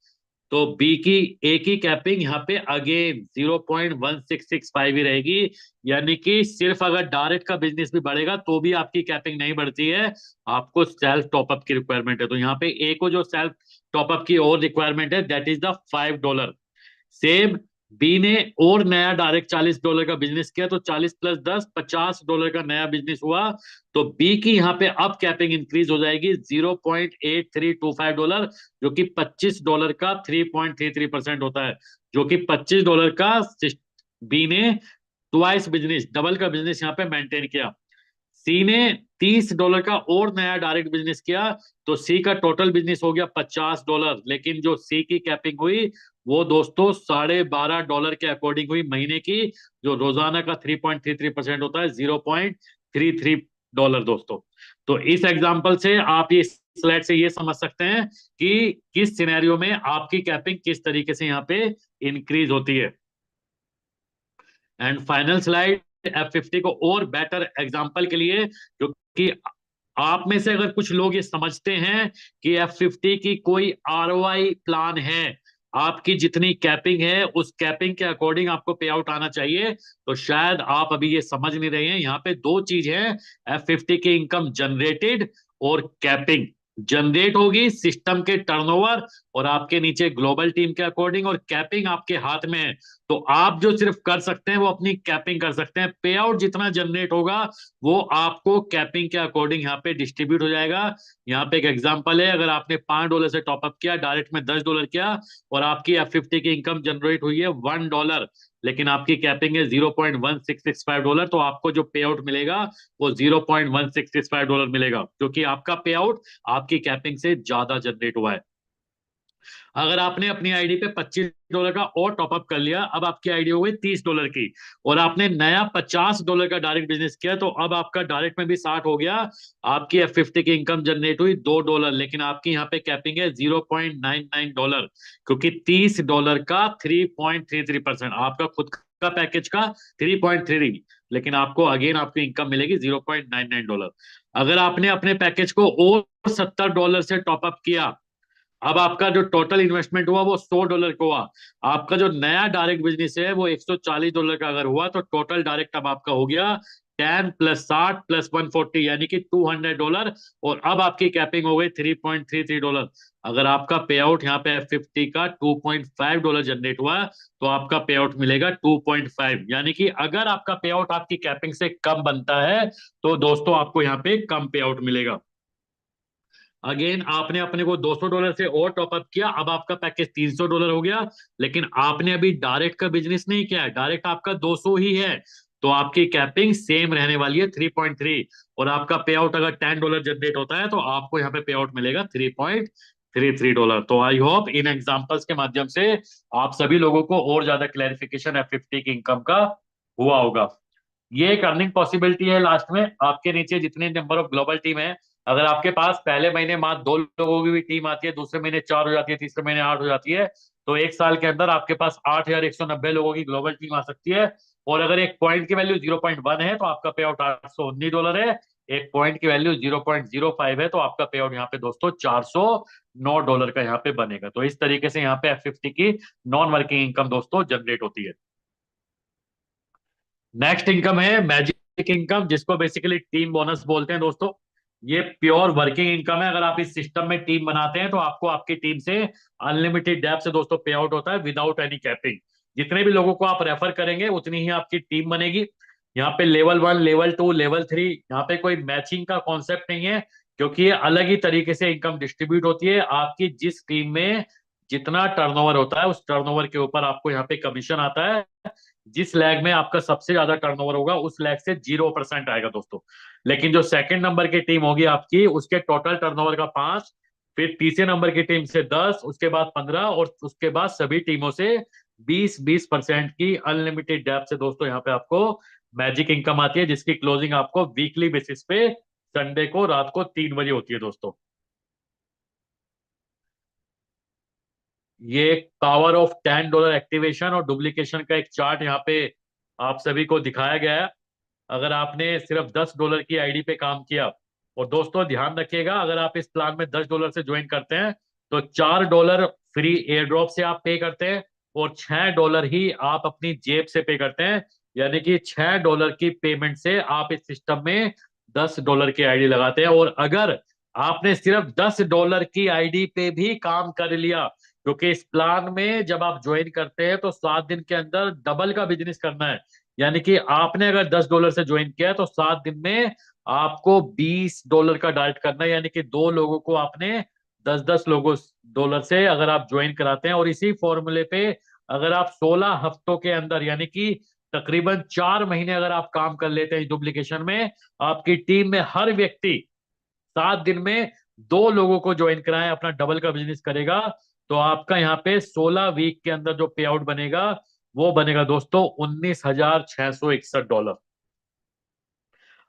तो बी की ए की कैपिंग यहाँ पे अगेन 0.1665 ही रहेगी। यानी कि सिर्फ अगर डायरेक्ट का बिजनेस भी बढ़ेगा तो भी आपकी कैपिंग नहीं बढ़ती है, आपको सेल्फ टॉपअप की रिक्वायरमेंट है। तो यहाँ पे ए को जो सेल्फ टॉपअप की और रिक्वायरमेंट है, दैट इज द $5। सेम बी ने और नया डायरेक्ट $40 का बिजनेस किया, तो 40 + 10 $50 का नया बिजनेस हुआ। तो बी की यहाँ पे अब कैपिंग इंक्रीज हो जाएगी $0.8325, जो कि $25 का 3.33% होता है, जो कि $25 का बी ने ट्वाइस बिजनेस डबल का बिजनेस यहाँ पे मेंटेन किया। सी ने $30 का और नया डायरेक्ट बिजनेस किया, तो सी का टोटल बिजनेस हो गया $50, लेकिन जो सी की कैपिंग हुई वो दोस्तों $12.5 के अकॉर्डिंग हुई महीने की, जो रोजाना का 3.33% होता है, $0.33 दोस्तों। तो इस एग्जाम्पल से आप ये स्लाइड से ये समझ सकते हैं कि किस सिनेरियो में आपकी कैपिंग किस तरीके से यहाँ पे इंक्रीज होती है। एंड फाइनल स्लाइड F50 को और बेटर एग्जांपल के लिए, जो कि आप में से अगर कुछ लोग ये समझते हैं कि F50 की कोई ROI प्लान है, आपकी जितनी कैपिंग है उस कैपिंग के अकॉर्डिंग आपको पे आउट आना चाहिए, तो शायद आप अभी ये समझ नहीं रहे हैं। यहाँ पे दो चीज है, F50 की इनकम जनरेटेड और कैपिंग। जनरेट होगी सिस्टम के टर्नओवर और आपके नीचे ग्लोबल टीम के अकॉर्डिंग, और कैपिंग आपके हाथ में है। तो आप जो सिर्फ कर सकते हैं वो अपनी कैपिंग कर सकते हैं। पे आउट जितना जनरेट होगा वो आपको कैपिंग के अकॉर्डिंग यहाँ पे डिस्ट्रीब्यूट हो जाएगा। यहाँ पे एक एग्जांपल है, अगर आपने $5 से टॉपअप किया, डायरेक्ट में $10 किया, और आपकी F50 की इनकम जनरेट हुई है $1, लेकिन आपकी कैपिंग है $0.1665, तो आपको जो पे आउट मिलेगा वो $0.1665 मिलेगा, क्योंकि आपका पे आउट आपकी कैपिंग से ज्यादा जनरेट हुआ है। अगर आपने अपनी आईडी पे $25 का और टॉपअप कर लिया, अब आपकी आईडी हो गई $30 की, और आपने नया $50 का डायरेक्ट बिजनेस किया, तो अब आपका डायरेक्ट में भी 60 हो गया। आपकी F50 की इनकम जनरेट हुई $2, लेकिन आपकी यहाँ पे कैपिंग है $0.99, क्योंकि $30 का 3.33%, आपका खुद का पैकेज का 3.3, लेकिन आपको अगेन आपकी इनकम मिलेगी $0.99। अगर आपने अपने पैकेज को और $70 से टॉपअप किया, अब आपका जो टोटल इन्वेस्टमेंट हुआ वो $100 का हुआ। आपका जो नया डायरेक्ट बिजनेस है वो $140 का अगर हुआ, तो टोटल डायरेक्ट अब आपका हो गया 10 + 60 + 140, यानी कि $200। और अब आपकी कैपिंग हो गई $3.33। अगर आपका पे आउट यहाँ पे F50 का $2.5 जनरेट हुआ, तो आपका पे आउट मिलेगा 2.5, यानी कि अगर आपका पे आउट आपकी कैपिंग से कम बनता है, तो दोस्तों आपको यहाँ पे कम पे आउट मिलेगा। अगेन आपने अपने को $200 से और टॉपअप किया, अब आपका पैकेज $300 हो गया, लेकिन आपने अभी डायरेक्ट का बिजनेस नहीं किया है, डायरेक्ट आपका 200 ही है, तो आपकी कैपिंग सेम रहने वाली है 3.3। और आपका पे आउट अगर $10 जनरेट होता है, तो आपको यहाँ पे पे आउट मिलेगा $3 तो आई होप इन एग्जांपल्स के माध्यम से आप सभी लोगों को और ज्यादा क्लैरिफिकेशन F50 की इनकम का हुआ होगा। ये एक अर्निंग पॉसिबिलिटी है लास्ट में। आपके नीचे जितने नंबर ऑफ ग्लोबल टीम है, अगर आपके पास पहले महीने मात्र 2 लोगों की भी टीम आती है, दूसरे महीने 4 हो जाती है, तीसरे महीने 8 हो जाती है, तो एक साल के अंदर आपके पास 8,190 लोगों की ग्लोबल टीम आ सकती है। और अगर एक पॉइंट की वैल्यू 0.1 है तो आपका पे आउट $819 है। एक पॉइंट की वैल्यू 0.05 है तो आपका पे आउट यहाँ पे दोस्तों $409 का यहाँ पे बनेगा। तो इस तरीके से यहाँ पे F50 की नॉन वर्किंग इनकम दोस्तों जनरेट होती है। नेक्स्ट इनकम है मैजिक इनकम, जिसको बेसिकली टीम बोनस बोलते हैं दोस्तों। ये प्योर वर्किंग इनकम है। अगर आप इस सिस्टम में टीम बनाते हैं तो आपको आपकी टीम से अनलिमिटेड डेप से दोस्तों पे आउट होता है विदाउट एनी कैपिंग। जितने भी लोगों को आप रेफर करेंगे उतनी ही आपकी टीम बनेगी। यहाँ पे लेवल 1, लेवल 2, लेवल 3, यहाँ पे कोई मैचिंग का कॉन्सेप्ट नहीं है, क्योंकि ये अलग ही तरीके से इनकम डिस्ट्रीब्यूट होती है। आपकी जिस टीम में जितना टर्नओवर होता है उस टर्नओवर के ऊपर आपको यहाँ पे कमीशन आता है। जिस लैग में आपका सबसे ज्यादा टर्नओवर होगा उस लैग से 0% आएगा दोस्तों। लेकिन जो सेकंड नंबर की टीम होगी आपकी, उसके टोटल टर्नओवर का 5, फिर तीसरे नंबर की टीम से 10, उसके बाद 15, और उसके बाद सभी टीमों से 20-20% की अनलिमिटेड डेप से दोस्तों यहाँ पे आपको मैजिक इनकम आती है, जिसकी क्लोजिंग आपको वीकली बेसिस पे संडे को रात को 3 बजे होती है दोस्तों। ये पावर ऑफ $10 एक्टिवेशन और डुप्लीकेशन का एक चार्ट यहाँ पे आप सभी को दिखाया गया है। अगर आपने सिर्फ $10 की आईडी पे काम किया, और दोस्तों ध्यान रखिएगा, अगर आप इस प्लान में $10 से ज्वाइन करते हैं तो $4 फ्री एयर ड्रॉप से आप पे करते हैं, और $6 ही आप अपनी जेब से पे करते हैं। यानी कि $6 की पेमेंट से आप इस सिस्टम में $10 की आईडी लगाते हैं। और अगर आपने सिर्फ $10 की आईडी पे भी काम कर लिया, क्योंकि इस प्लान में जब आप ज्वाइन करते हैं तो 7 दिन के अंदर डबल का बिजनेस करना है। यानी कि आपने अगर $10 से ज्वाइन किया है तो 7 दिन में आपको $20 का डाइट करना है। यानी कि 2 लोगों को आपने 10-10 डॉलर से अगर आप ज्वाइन कराते हैं, और इसी फॉर्मूले पे अगर आप 16 हफ्तों के अंदर यानी कि तकरीबन 4 महीने अगर आप काम कर लेते हैं डुप्लीकेशन में, आपकी टीम में हर व्यक्ति 7 दिन में 2 लोगों को ज्वाइन कराएं, अपना डबल का बिजनेस करेगा, तो आपका यहाँ पे 16 वीक के अंदर जो पे आउट बनेगा वो बनेगा दोस्तों $19,661।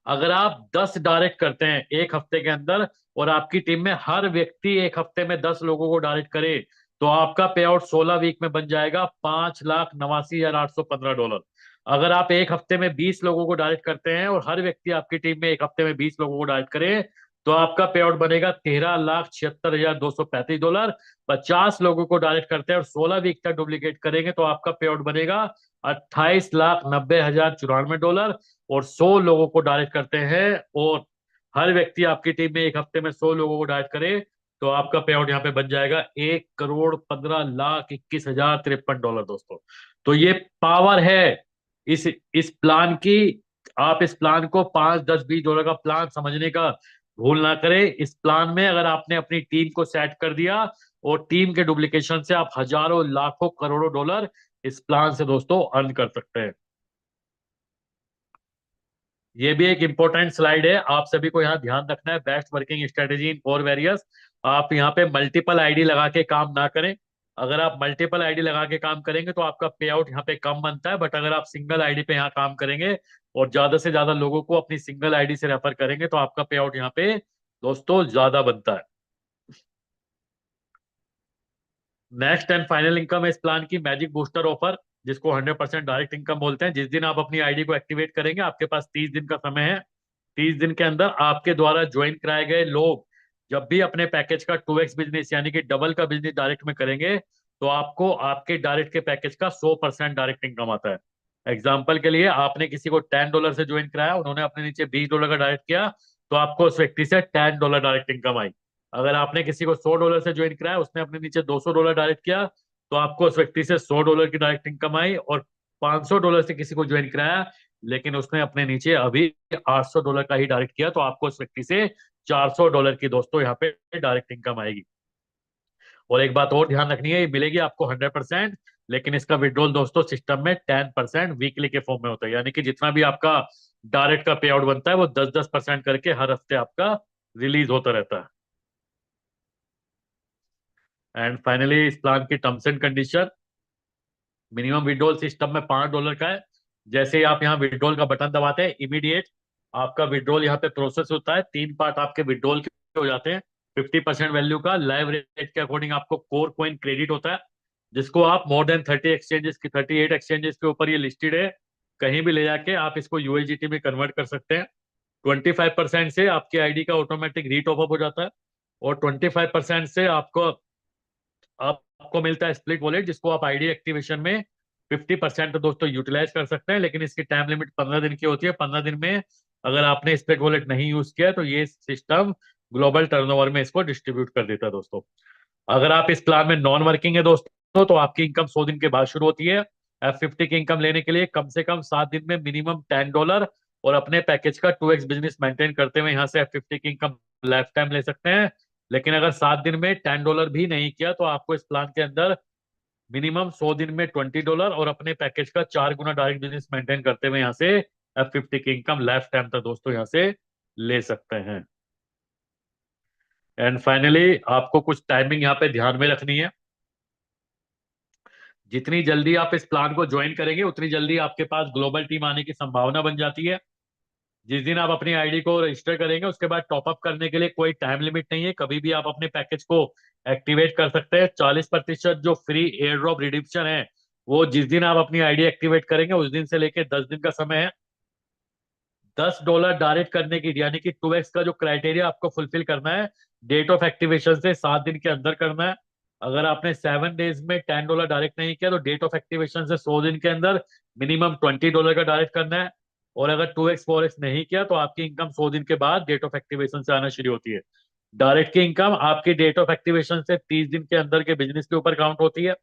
अगर आप 10 डायरेक्ट करते हैं एक हफ्ते के अंदर, और आपकी टीम में हर व्यक्ति एक हफ्ते में 10 लोगों को डायरेक्ट करे, तो आपका पे आउट 16 वीक में बन जाएगा $5,89,815। अगर आप एक हफ्ते में 20 लोगों को डायरेक्ट करते हैं और हर व्यक्ति आपकी टीम में एक हफ्ते में 20 लोगों को डायरेक्ट करे, तो आपका पे आउट बनेगा $13,76,235। 50 लोगों को डायरेक्ट करते हैं और 16 वीक तक डुप्लीकेट करेंगे तो आपका पे आउट बनेगा $28,90,094। और 100 लोगों को डायरेक्ट करते हैं और हर व्यक्ति आपकी टीम में एक हफ्ते में 100 लोगों को डायरेक्ट करे, तो आपका पे आउट यहाँ पे बन जाएगा $1,15,21,053 दोस्तों। तो ये पावर है इस प्लान की। आप इस प्लान को 5, 10, $20 का प्लान समझने का भूल ना करें। इस प्लान में अगर आपने अपनी टीम को सेट कर दिया, और टीम के डुप्लीकेशन से आप हजारों लाखों करोड़ों डॉलर इस प्लान से दोस्तों अर्न कर सकते हैं। ये भी एक इंपॉर्टेंट स्लाइड है, आप सभी को यहाँ ध्यान रखना है। Best working strategy in for various. आप यहाँ पे मल्टीपल आईडी लगा के काम ना करें। अगर आप मल्टीपल आईडी लगा के काम करेंगे तो आपका पे आउट यहाँ पे कम बनता है, बट अगर आप सिंगल आईडी पे यहाँ काम करेंगे और ज्यादा से ज्यादा लोगों को अपनी सिंगल आईडी से रेफर करेंगे तो आपका पे आउट यहाँ पे दोस्तों ज्यादा बनता है। नेक्स्ट एंड फाइनल इनकम है इस प्लान की मैजिक बूस्टर ऑफर, जिसको 100% डायरेक्ट इनकम बोलते हैं। जिस दिन आप अपनी आईडी को एक्टिवेट करेंगे, आपके पास 30 दिन का समय है। 30 दिन के अंदर आपके द्वारा ज्वाइन कराए गए लोग जब भी अपने पैकेज का 2x बिजनेस यानी कि डबल का बिजनेस डायरेक्ट में करेंगे, तो आपको आपके डायरेक्ट के पैकेज का 100% डायरेक्ट इनकम आता है। एग्जाम्पल के लिए, आपने किसी को $10 से ज्वाइन कराया, उन्होंने अपने नीचे $20 का डायरेक्ट किया, तो आपको उस व्यक्ति से $10 डायरेक्ट इनकम आई। अगर आपने किसी को $100 से ज्वाइन कराया, उसने अपने नीचे $200 डायरेक्ट किया, तो आपको उस व्यक्ति से $100 की डायरेक्ट इनकम आई। और $500 से किसी को ज्वाइन कराया, लेकिन उसने अपने नीचे अभी $800 का ही डायरेक्ट किया, तो आपको उस व्यक्ति से $400 की दोस्तों यहाँ पे डायरेक्ट इनकम आएगी। और एक बात और ध्यान रखनी है, ये मिलेगी आपको 100%, लेकिन इसका विड्रॉल दोस्तों सिस्टम में 10% वीकली के फॉर्म में होता है। यानी कि जितना भी आपका डायरेक्ट का पे आउट बनता है वो 10-10% करके हर हफ्ते आपका रिलीज होता रहता है। एंड फाइनली इस प्लान की terms and condition, minimum withdrawal system में $5 का है। जैसे ही आप यहाँ विड्रॉल का बटन दबाते हैं, इमीडिएट आपका विड्रॉल यहाँ पे प्रोसेस होता है। 3 पार्ट आपके विड्रॉल के हो जाते हैं। 50% वैल्यू का लाइव रेट के अकॉर्डिंग आपको कोर कॉइन क्रेडिट होता है, जिसको आप मोर देन 30 एक्सचेंजेस की 38 एक्सचेंजेस के ऊपर ये लिस्टेड है, कहीं भी ले जाके आप इसको यूएसडीटी में कन्वर्ट कर सकते हैं। 25% से आपके आईडी का ऑटोमेटिक रीटॉप अप हो जाता है, और 25% से आपको मिलता है स्प्लिट वॉलेट, जिसको आप आईडी एक्टिवेशन में 50% तो दोस्तों यूटिलाइज कर सकते हैं। लेकिन इसकी टाइम लिमिट 15 दिन की होती है। 15 दिन में अगर आपने स्प्लिट वॉलेट नहीं यूज किया तो ये सिस्टम ग्लोबल टर्नओवर में इसको डिस्ट्रीब्यूट कर देता है दोस्तों। अगर आप इस प्लान में नॉन वर्किंग है दोस्तों, तो आपकी इनकम 100 दिन के बाद शुरू होती है। F50 की इनकम लेने के लिए कम से कम 7 दिन में मिनिमम $10, और अपने पैकेज का 2x बिजनेस मेंटेन करते हुए यहाँ से F50 की इनकम लाइफ टाइम ले सकते हैं। लेकिन अगर 7 दिन में $10 भी नहीं किया, तो आपको इस प्लान के अंदर मिनिमम 100 दिन में $20 और अपने पैकेज का 4 गुना डायरेक्ट बिजनेस मेंटेन करते हुए यहाँ से F50 की इनकम लाइफ टाइम तक दोस्तों यहाँ से ले सकते हैं। एंड फाइनली आपको कुछ टाइमिंग यहाँ पे ध्यान में रखनी है। जितनी जल्दी आप इस प्लान को ज्वाइन करेंगे, उतनी जल्दी आपके पास ग्लोबल टीम आने की संभावना बन जाती है। जिस दिन आप अपनी आईडी को रजिस्टर करेंगे, उसके बाद टॉपअप करने के लिए कोई टाइम लिमिट नहीं है, कभी भी आप अपने पैकेज को एक्टिवेट कर सकते हैं। 40% जो फ्री एयर ड्रॉप रिडिप्शन है, वो जिस दिन आप अपनी आईडी एक्टिवेट करेंगे उस दिन से लेके 10 दिन का समय है। $10 डायरेक्ट करने की, यानी कि 2x का जो क्राइटेरिया आपको फुलफिल करना है, डेट ऑफ एक्टिवेशन से 7 दिन के अंदर करना है। अगर आपने 7 डेज में $10 डायरेक्ट नहीं किया, तो डेट ऑफ एक्टिवेशन से 100 दिन के अंदर मिनिमम $20 का डायरेक्ट करना है। और अगर 2x 4x नहीं किया, तो आपकी इनकम 100 दिन के बाद डेट ऑफ एक्टिवेशन से आना शुरू होती है। डायरेक्ट की इनकम आपकी डेट ऑफ एक्टिवेशन से 30 दिन के अंदर के बिजनेस के ऊपर काउंट होती है।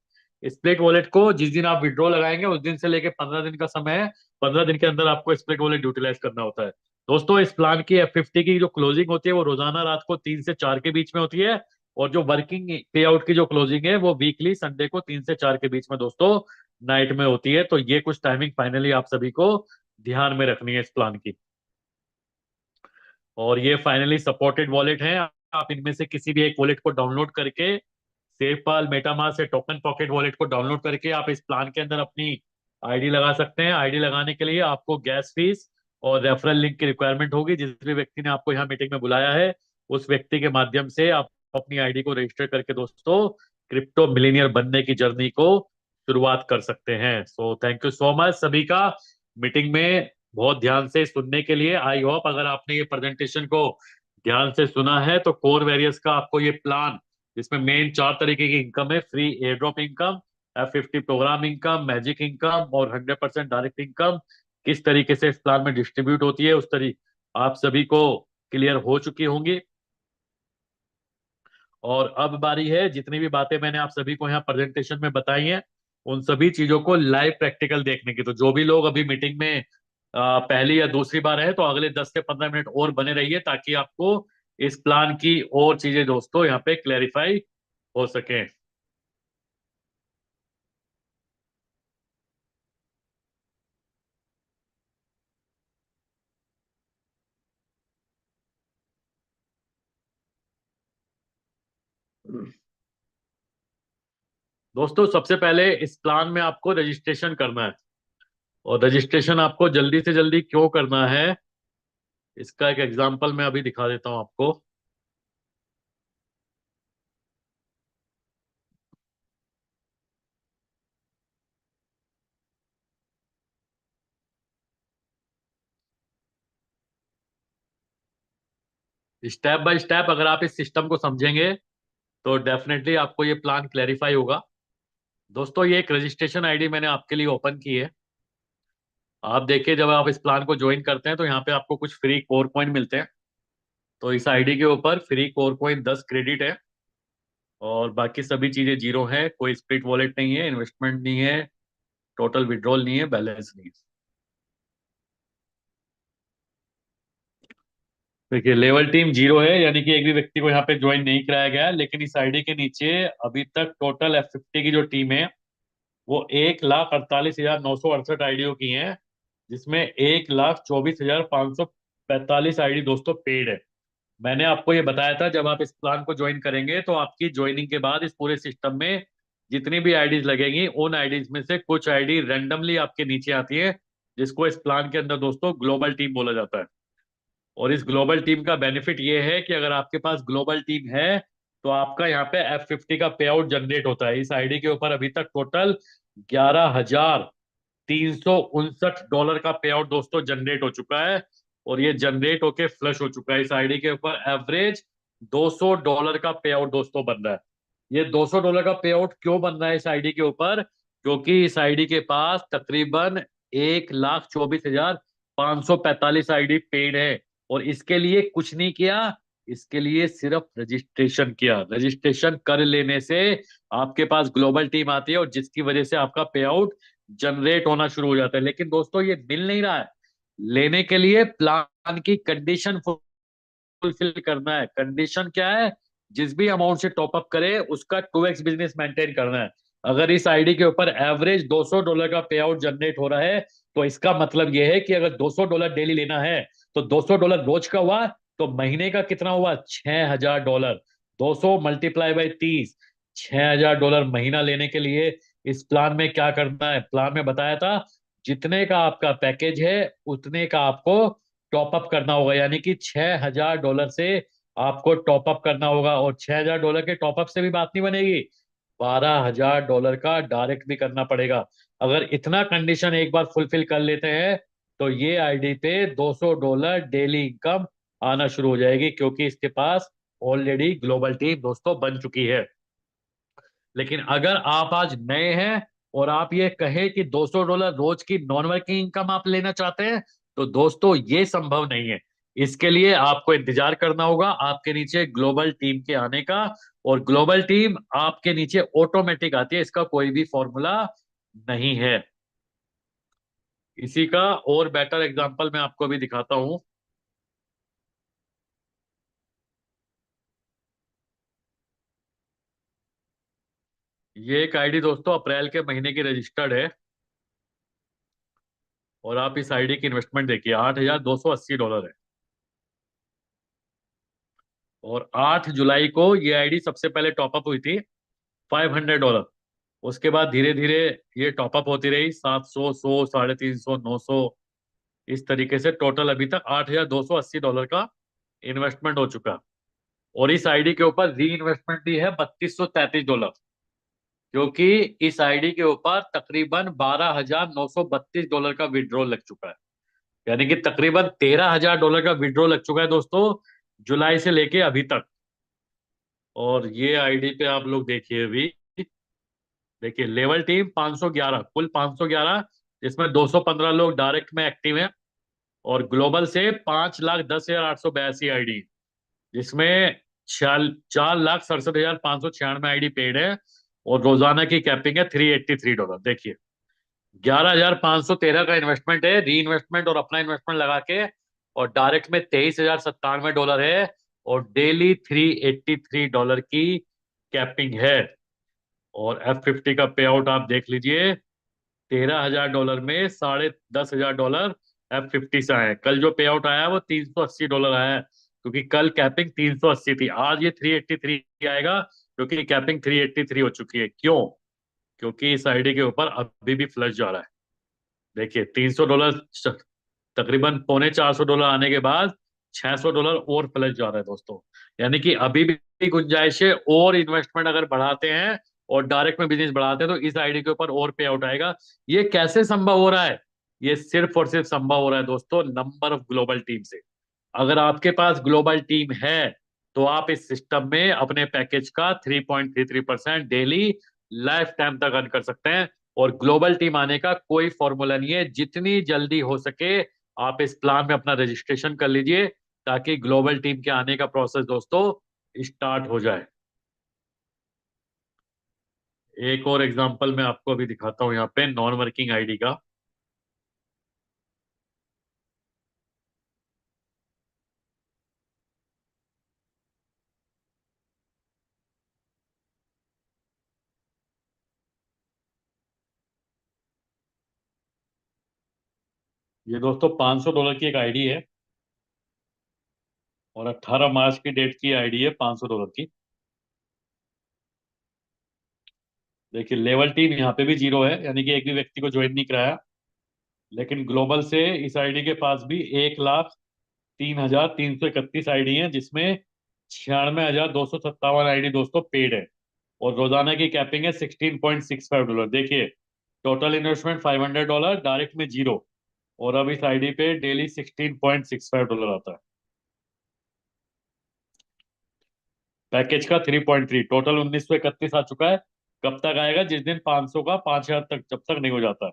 स्प्लिट वॉलेट को जिस दिन आप विड्रॉ लगाएंगे, उस दिन से लेके 15 दिन का समय है। 15 दिन के अंदर आपको स्प्लिट वॉलेट यूटिलाइज करना होता है। दोस्तों, इस प्लान की F50 की जो क्लोजिंग होती है, वो रोजाना रात को 3 से 4 के बीच में होती है। और जो वर्किंग पे आउट की जो क्लोजिंग है, वो वीकली संडे को 3 से 4 के बीच में दोस्तों नाइट में होती है। तो ये कुछ टाइमिंग फाइनली आप सभी को ध्यान में रखनी है इस प्लान की। और ये फाइनली सपोर्टेड वॉलेट है। आप इनमें से किसी भी एक वॉलेट को डाउनलोड करके, सेफपाल, मेटामास्क से टोकन पॉकेट वॉलेट को डाउनलोड करके आप इस प्लान के अंदर अपनी आईडी लगा सकते हैं। आईडी लगाने के लिए आपको गैस फीस और रेफरल लिंक की रिक्वायरमेंट होगी। जिस भी व्यक्ति ने आपको यहाँ मीटिंग में बुलाया है, उस व्यक्ति के माध्यम से आप अपनी आईडी को रजिस्टर करके दोस्तों क्रिप्टो मिलीनियर बनने की जर्नी को शुरुआत कर सकते हैं। So thank you so much सभी का मीटिंग में बहुत ध्यान से सुनने के लिए। आई होप अगर आपने ये प्रेजेंटेशन को ध्यान से सुना है, तो कोर वेरियस का आपको ये प्लान, जिसमें मेन 4 तरीके की इनकम है: free air drop income, F50 program income, magic income और 100% डायरेक्ट इनकम, किस तरीके से इस प्लान में डिस्ट्रीब्यूट होती है, उस तरीके आप सभी को क्लियर हो चुकी होंगी। और अब बारी है, जितनी भी बातें मैंने आप सभी को यहाँ प्रेजेंटेशन में बताई हैं, उन सभी चीजों को लाइव प्रैक्टिकल देखने की। तो जो भी लोग अभी मीटिंग में पहली या दूसरी बार है, तो अगले 10 से 15 मिनट और बने रहिए, ताकि आपको इस प्लान की और चीजें दोस्तों यहाँ पे क्लैरिफाई हो सके। दोस्तों, सबसे पहले इस प्लान में आपको रजिस्ट्रेशन करना है। और रजिस्ट्रेशन आपको जल्दी से जल्दी क्यों करना है, इसका एक एग्जांपल मैं अभी दिखा देता हूं आपको। स्टेप बाय स्टेप अगर आप इस सिस्टम को समझेंगे, तो डेफिनेटली आपको ये प्लान क्लैरिफाई होगा। दोस्तों, ये एक रजिस्ट्रेशन आईडी मैंने आपके लिए ओपन की है। आप देखिए, जब आप इस प्लान को ज्वाइन करते हैं, तो यहाँ पे आपको कुछ फ्री कोर कॉइन मिलते हैं। तो इस आईडी के ऊपर फ्री कोर कॉइन 10 क्रेडिट है, और बाकी सभी चीजें जीरो है। कोई स्प्लिट वॉलेट नहीं है, इन्वेस्टमेंट नहीं है, टोटल विड्रॉल नहीं है, बैलेंस नहीं है। देखिए, लेवल टीम जीरो है, यानी कि एक भी व्यक्ति को यहाँ पे ज्वाइन नहीं कराया गया है। लेकिन इस आईडी के नीचे अभी तक टोटल F50 की जो टीम है, वो 1,48,968 आईडियो की है, जिसमें 1,24,545 आईडी दोस्तों पेड है। मैंने आपको ये बताया था, जब आप इस प्लान को ज्वाइन करेंगे तो आपकी ज्वाइनिंग के बाद इस पूरे सिस्टम में जितनी भी आईडीज लगेंगी, उन आईडीज में से कुछ आईडी रेंडमली आपके नीचे आती है, जिसको इस प्लान के अंदर दोस्तों ग्लोबल टीम बोला जाता है। और इस ग्लोबल टीम का बेनिफिट ये है कि अगर आपके पास ग्लोबल टीम है तो आपका यहाँ पे F50 का पे आउट जनरेट होता है। इस आईडी के ऊपर अभी तक टोटल 11,359 का पे आउट दोस्तों जनरेट हो चुका है। और ये जनरेट होके फ्लश हो चुका है। इस आईडी के ऊपर एवरेज $200 का पे आउट दोस्तों बन रहा है। ये $200 का पे आउट क्यों बन रहा है इस आईडी के ऊपर? क्योंकि इस आईडी के पास तकरीबन 1,24,545 आईडी पेड है। और इसके लिए कुछ नहीं किया, इसके लिए सिर्फ रजिस्ट्रेशन किया। रजिस्ट्रेशन कर लेने से आपके पास ग्लोबल टीम आती है और जिसकी वजह से आपका पे आउट जनरेट होना शुरू हो जाता है। लेकिन दोस्तों ये मिल नहीं रहा है। लेने के लिए प्लान की कंडीशन फुलफिल करना है। कंडीशन क्या है? जिस भी अमाउंट से टॉपअप करे उसका 2x बिजनेस मेंटेन करना है। अगर इस आईडी के ऊपर एवरेज $200 का पे आउट जनरेट हो रहा है तो इसका मतलब यह है कि अगर $200 डेली लेना है तो $200 रोज का हुआ, तो महीने का कितना हुआ? $6,000। 200 × 30, $6,000 महीना लेने के लिए इस प्लान में क्या करना है? प्लान में बताया था जितने का आपका पैकेज है उतने का आपको टॉपअप करना होगा। यानी कि $6,000 से आपको टॉपअप करना होगा। और $6,000 के टॉपअप से भी बात नहीं बनेगी, $12,000 का डायरेक्ट भी करना पड़ेगा। अगर इतना कंडीशन एक बार फुलफिल कर लेते हैं तो ये आईडी पे $200 डेली इनकम आना शुरू हो जाएगी, क्योंकि इसके पास ऑलरेडी ग्लोबल टीम दोस्तों बन चुकी है। लेकिन अगर आप आज नए हैं और आप ये कहें कि $200 रोज की नॉन वर्किंग इनकम आप लेना चाहते हैं, तो दोस्तों ये संभव नहीं है। इसके लिए आपको इंतजार करना होगा आपके नीचे ग्लोबल टीम के आने का। और ग्लोबल टीम आपके नीचे ऑटोमेटिक आती है, इसका कोई भी फॉर्मूला नहीं है। इसी का और बेटर एग्जांपल मैं आपको भी दिखाता हूं। ये एक आईडी दोस्तों अप्रैल के महीने की रजिस्टर्ड है। और आप इस आईडी की इन्वेस्टमेंट देखिए, $8,280 है। और 8 जुलाई को ये आईडी सबसे पहले टॉपअप हुई थी, $500। उसके बाद धीरे धीरे ये टॉपअप होती रही, 700, 100, 350, 900। इस तरीके से टोटल अभी तक $8,280 का इन्वेस्टमेंट हो चुका। और इस आईडी के ऊपर री इन्वेस्टमेंट भी है $3,233, क्योंकि इस आईडी के ऊपर तकरीबन $12,932 का विड्रॉल लग चुका है। यानी कि तकरीबन $13,000 का विड्रॉल लग चुका है दोस्तों, जुलाई से लेके अभी तक। और ये आईडी पे आप लोग देखिए अभी, देखिए लेवल टीम 511, कुल 511, जिसमें 215 लोग डायरेक्ट में एक्टिव हैं। और ग्लोबल से 5,10,882 आईडी, जिसमें 4,67,596 आईडी पेड है। और रोजाना की कैपिंग है $383। देखिए 11,513 का इन्वेस्टमेंट है, री इन्वेस्टमेंट और अपना इन्वेस्टमेंट लगा के। और डायरेक्ट में $23,097 है। और डेली $383 की कैपिंग है। और F50 का पे आउट आप देख लीजिए, $13,000 में $10,500 F50 से आए हैं। कल जो पे आउट आया है वो $380 आया है, क्योंकि कल कैपिंग 380 थी। आज ये 383 आएगा, क्योंकि कैपिंग 383 हो चुकी है। क्यों? क्योंकि इस आईडी के ऊपर अभी भी फ्लश जा रहा है। देखिए $300, तकरीबन $350 आने के बाद $600 और फ्लश जा रहा है दोस्तों। यानी कि अभी भी गुंजाइश है, और इन्वेस्टमेंट अगर बढ़ाते हैं और डायरेक्ट में बिजनेस बढ़ाते हैं तो इस आईडी के ऊपर और पे आउट आएगा। ये कैसे संभव हो रहा है? ये सिर्फ और सिर्फ संभव हो रहा है दोस्तों नंबर ऑफ ग्लोबल टीम से। अगर आपके पास ग्लोबल टीम है तो आप इस सिस्टम में अपने पैकेज का 3.33% डेली लाइफ टाइम तक अर्न कर सकते हैं। और ग्लोबल टीम आने का कोई फॉर्मूला नहीं है। जितनी जल्दी हो सके आप इस प्लान में अपना रजिस्ट्रेशन कर लीजिए, ताकि ग्लोबल टीम के आने का प्रोसेस दोस्तों स्टार्ट हो जाए। एक और एग्जांपल मैं आपको अभी दिखाता हूं यहाँ पे नॉन वर्किंग आईडी का। ये दोस्तों $500 की एक आईडी है। और 18 मार्च की डेट की आईडी है $500 की। देखिए लेवल टीम यहाँ पे भी 0 है, यानी कि एक भी व्यक्ति को ज्वाइन नहीं कराया। लेकिन ग्लोबल से इस आईडी के पास भी 1,03,331 आईडी है, जिसमें 96,257 आईडी दोस्तों पेड है। और रोजाना की कैपिंग है $16.65। देखिए टोटल इन्वेस्टमेंट $500, डायरेक्ट में 0। और अब इस आईडी पे डेली $16.65 आता है। पैकेज का 3.3 टोटल 1931 आ चुका है। कब तक आएगा? जिस दिन 500 का 5,000 तक, जब तक नहीं हो जाता।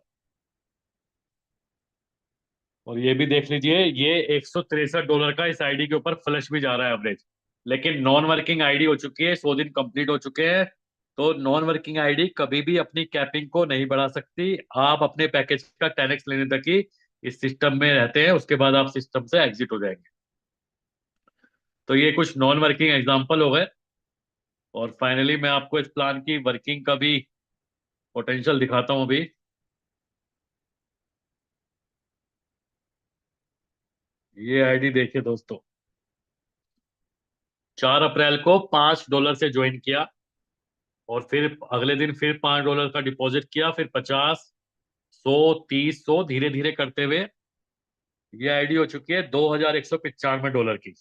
और ये भी देख लीजिए, ये $163 का इस आईडी के ऊपर फ्लश भी जा रहा है एवरेज। लेकिन नॉन वर्किंग आईडी हो चुकी है, 100 दिन कंप्लीट हो चुके हैं। तो नॉन वर्किंग आईडी कभी भी अपनी कैपिंग को नहीं बढ़ा सकती। आप अपने पैकेज का 10x लेने तक ही इस सिस्टम में रहते हैं, उसके बाद आप सिस्टम से एग्जिट हो जाएंगे। तो ये कुछ नॉन वर्किंग एग्जांपल हो गए। और फाइनली मैं आपको इस प्लान की वर्किंग का भी पोटेंशियल दिखाता हूँ अभी। ये आईडी देखिए दोस्तों, 4 अप्रैल को $5 से ज्वाइन किया, और फिर अगले दिन फिर $5 का डिपॉजिट किया, फिर 50, 100, 30, 100 धीरे धीरे करते हुए ये आईडी हो चुकी है $2,195 की।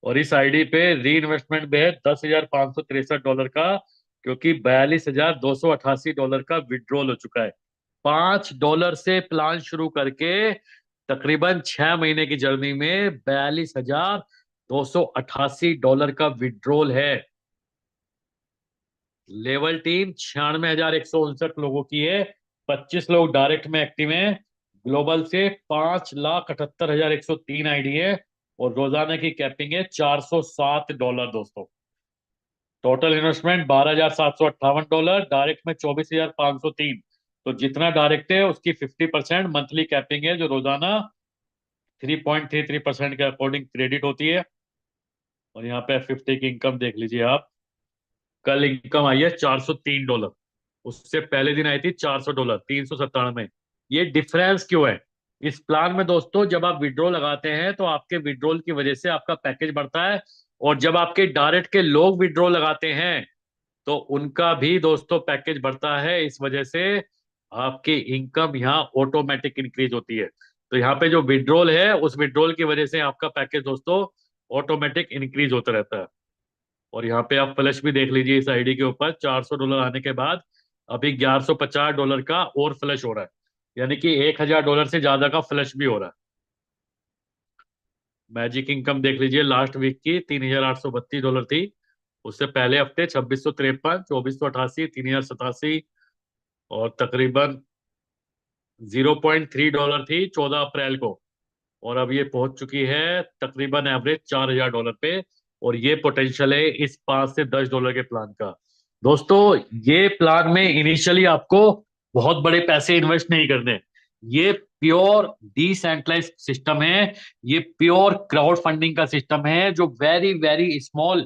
और इस आईडी पे री इन्वेस्टमेंट भी है $10,563 का, क्योंकि $42,288 का विड्रॉल हो चुका है। $5 से प्लान शुरू करके तकरीबन 6 महीने की जर्नी में $42,288 का विड्रॉल है। लेवल टीम 96,159 लोगों की है। 25 लोग डायरेक्ट में एक्टिव हैं। ग्लोबल से 5,78,103 आईडी है। और रोजाना की कैपिंग है $407 दोस्तों। टोटल इन्वेस्टमेंट $12,758, डायरेक्ट में 24,503। तो जितना डायरेक्ट है उसकी 50% मंथली कैपिंग है, जो रोजाना 3.33% के अकॉर्डिंग क्रेडिट होती है। और यहाँ पे F50 की इनकम देख लीजिए आप। कल इनकम आई है $403। उससे पहले दिन आई थी $400, 397। ये डिफरेंस क्यों है? इस प्लान में दोस्तों, जब आप विड्रॉ लगाते हैं तो आपके विड्रॉल की वजह से आपका पैकेज बढ़ता है। और जब आपके डायरेक्ट के लोग विड्रॉ लगाते हैं तो उनका भी दोस्तों पैकेज बढ़ता है। इस वजह से आपकी इनकम यहाँ ऑटोमेटिक इंक्रीज होती है। तो यहाँ पे जो विड्रॉल है, उस विड्रॉल की वजह से आपका पैकेज दोस्तों ऑटोमेटिक इंक्रीज होता रहता है। और यहाँ पे आप फ्लश भी देख लीजिए, इस आईडी के ऊपर $400 आने के बाद अभी $1150 का और फ्लश हो रहा है, यानी कि $1,000 से ज्यादा का फ्लश भी हो रहा है। मैजिक इनकम देख लीजिए, लास्ट वीक की $3,832 थी। उससे पहले हफ्ते 2,653, 2,488, 3,087, और तकरीबन $0.3 थी 14 अप्रैल को। और अब ये पहुंच चुकी है तकरीबन एवरेज $4,000 पे। और ये पोटेंशियल है इस $5 से $10 के प्लान का। दोस्तों, ये प्लान में इनिशियली आपको बहुत बड़े पैसे इन्वेस्ट नहीं करने। ये प्योर डिसेंट्रलाइज सिस्टम है। ये प्योर क्राउड फंडिंग का सिस्टम है, जो वेरी वेरी स्मॉल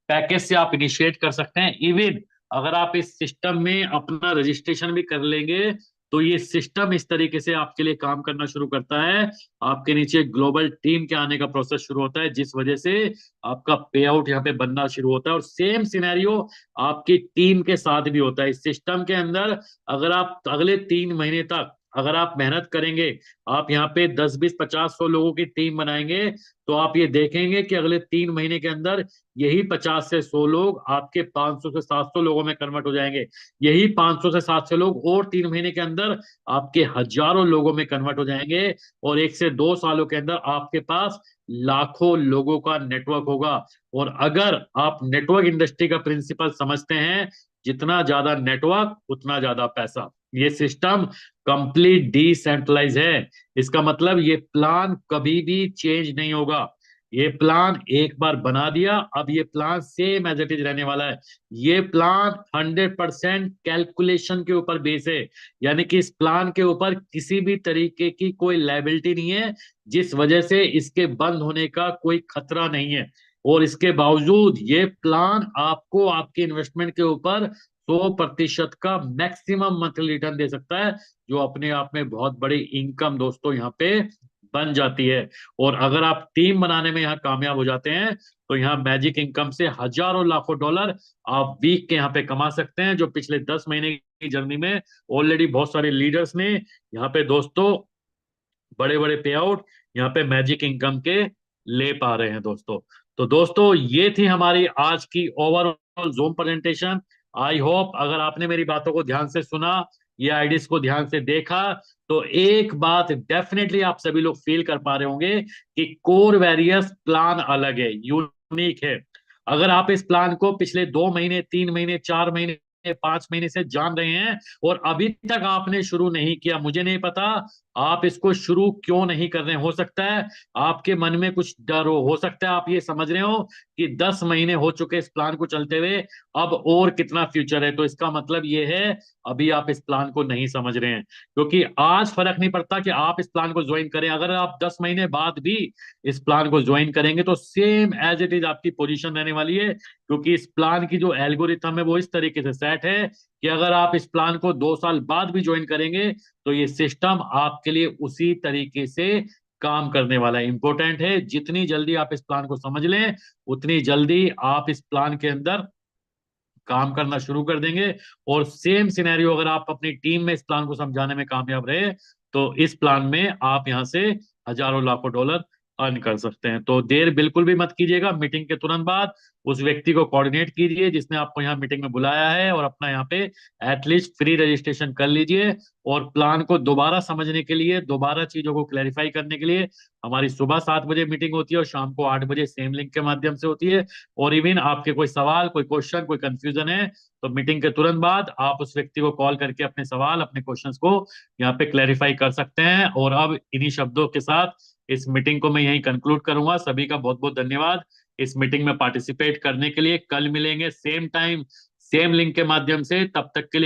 पैकेज से आप इनिशिएट कर सकते हैं। इवन अगर आप इस सिस्टम में अपना रजिस्ट्रेशन भी कर लेंगे, तो ये सिस्टम इस तरीके से आपके लिए काम करना शुरू करता है। आपके नीचे ग्लोबल टीम के आने का प्रोसेस शुरू होता है, जिस वजह से आपका पे आउट यहाँ पे बनना शुरू होता है। और सेम सिनेरियो आपकी टीम के साथ भी होता है। इस सिस्टम के अंदर अगर आप अगले 3 महीने तक अगर आप मेहनत करेंगे, आप यहाँ पे 10, 20, 50, 100 लोगों की टीम बनाएंगे, तो आप ये देखेंगे कि अगले 3 महीने के अंदर यही 50 से 100 लोग आपके 500 से 700 लोगों में कन्वर्ट हो जाएंगे। यही 500 से 700 लोग और 3 महीने के अंदर आपके हजारों लोगों में कन्वर्ट हो जाएंगे। और 1 से 2 सालों के अंदर आपके पास लाखों लोगों का नेटवर्क होगा। और अगर आप नेटवर्क इंडस्ट्री का प्रिंसिपल समझते हैं, जितना ज्यादा नेटवर्क उतना ज्यादा पैसा। ये सिस्टम कंप्लीट डिसेंट्रलाइज है। इसका मतलब ये प्लान कभी भी चेंज नहीं होगा। ये प्लान एक बार बना दिया, अब ये plan same as it is रहने वाला है। ये प्लान 100% कैलकुलेशन के ऊपर बेस है, यानी कि इस प्लान के ऊपर किसी भी तरीके की कोई लायबिलिटी नहीं है, जिस वजह से इसके बंद होने का कोई खतरा नहीं है। और इसके बावजूद ये प्लान आपको आपके इन्वेस्टमेंट के ऊपर 100% का मैक्सिमम मंथली रिटर्न दे सकता है, जो अपने आप में बहुत बड़ी इनकम दोस्तों यहाँ पे बन जाती है। और अगर आप टीम बनाने में यहाँ कामयाब हो जाते हैं तो यहाँ मैजिक इनकम से हजारों लाखों डॉलर आप वीक के यहाँ पे कमा सकते हैं, जो पिछले 10 महीने की जर्नी में ऑलरेडी बहुत सारे लीडर्स ने यहाँ पे दोस्तों बड़े बड़े पे आउट यहाँ पे मैजिक इनकम के ले पा रहे हैं दोस्तों। तो दोस्तों ये थी हमारी आज की overall zoom presentation. I hope अगर आपने मेरी बातों को ध्यान से सुना, ये आइडियाज को ध्यान से देखा, तो एक बात डेफिनेटली आप सभी लोग फील कर पा रहे होंगे कि कोर वेरियस प्लान अलग है, यूनिक है। अगर आप इस प्लान को पिछले 2 महीने, 3 महीने, 4 महीने, 5 महीने से जान रहे हैं और अभी तक आपने शुरू नहीं किया, मुझे नहीं पता आप इसको शुरू क्यों नहीं कर रहे हैं। हो सकता है आपके मन में कुछ डर हो सकता है आप ये समझ रहे हो कि 10 महीने हो चुके इस प्लान को चलते हुए, अब और कितना फ्यूचर है। तो इसका मतलब ये है अभी आप इस प्लान को नहीं समझ रहे हैं, क्योंकि आज फर्क नहीं पड़ता कि आप इस प्लान को ज्वाइन करें, अगर आप 10 महीने बाद भी इस प्लान को ज्वाइन करेंगे तो सेम एज इट इज आपकी पोजीशन रहने वाली है, क्योंकि इस प्लान की जो एल्गोरिथम है वो इस तरीके से सेट है कि अगर आप इस प्लान को 2 साल बाद भी ज्वाइन करेंगे तो ये सिस्टम आपके लिए उसी तरीके से काम करने वाला है। इंपॉर्टेंट है, जितनी जल्दी आप इस प्लान को समझ लें उतनी जल्दी आप इस प्लान के अंदर काम करना शुरू कर देंगे। और सेम सिनेरियो अगर आप अपनी टीम में इस प्लान को समझाने में कामयाब रहे तो इस प्लान में आप यहां से हजारों लाखों डॉलर अर्न कर सकते हैं। तो देर बिल्कुल भी मत कीजिएगा, मीटिंग के तुरंत बाद उस व्यक्ति को कोऑर्डिनेट कीजिए जिसने आपको यहाँ मीटिंग में बुलाया है, और अपना यहाँ पे एटलीस्ट फ्री रजिस्ट्रेशन कर लीजिए। और प्लान को दोबारा समझने के लिए, दोबारा चीजों को क्लैरिफाई करने के लिए हमारी सुबह 7 बजे मीटिंग होती है और शाम को 8 बजे सेम लिंक के माध्यम से होती है। और इवन आपके कोई सवाल, कोई क्वेश्चन, कोई कंफ्यूजन है तो मीटिंग के तुरंत बाद आप उस व्यक्ति को कॉल करके अपने सवाल, अपने क्वेश्चंस को यहाँ पे क्लैरिफाई कर सकते हैं। और अब इन्हीं शब्दों के साथ इस मीटिंग को मैं यहीं कंक्लूड करूंगा। सभी का बहुत बहुत धन्यवाद इस मीटिंग में पार्टिसिपेट करने के लिए। कल मिलेंगे सेम टाइम सेम लिंक के माध्यम से, तब तक के लिए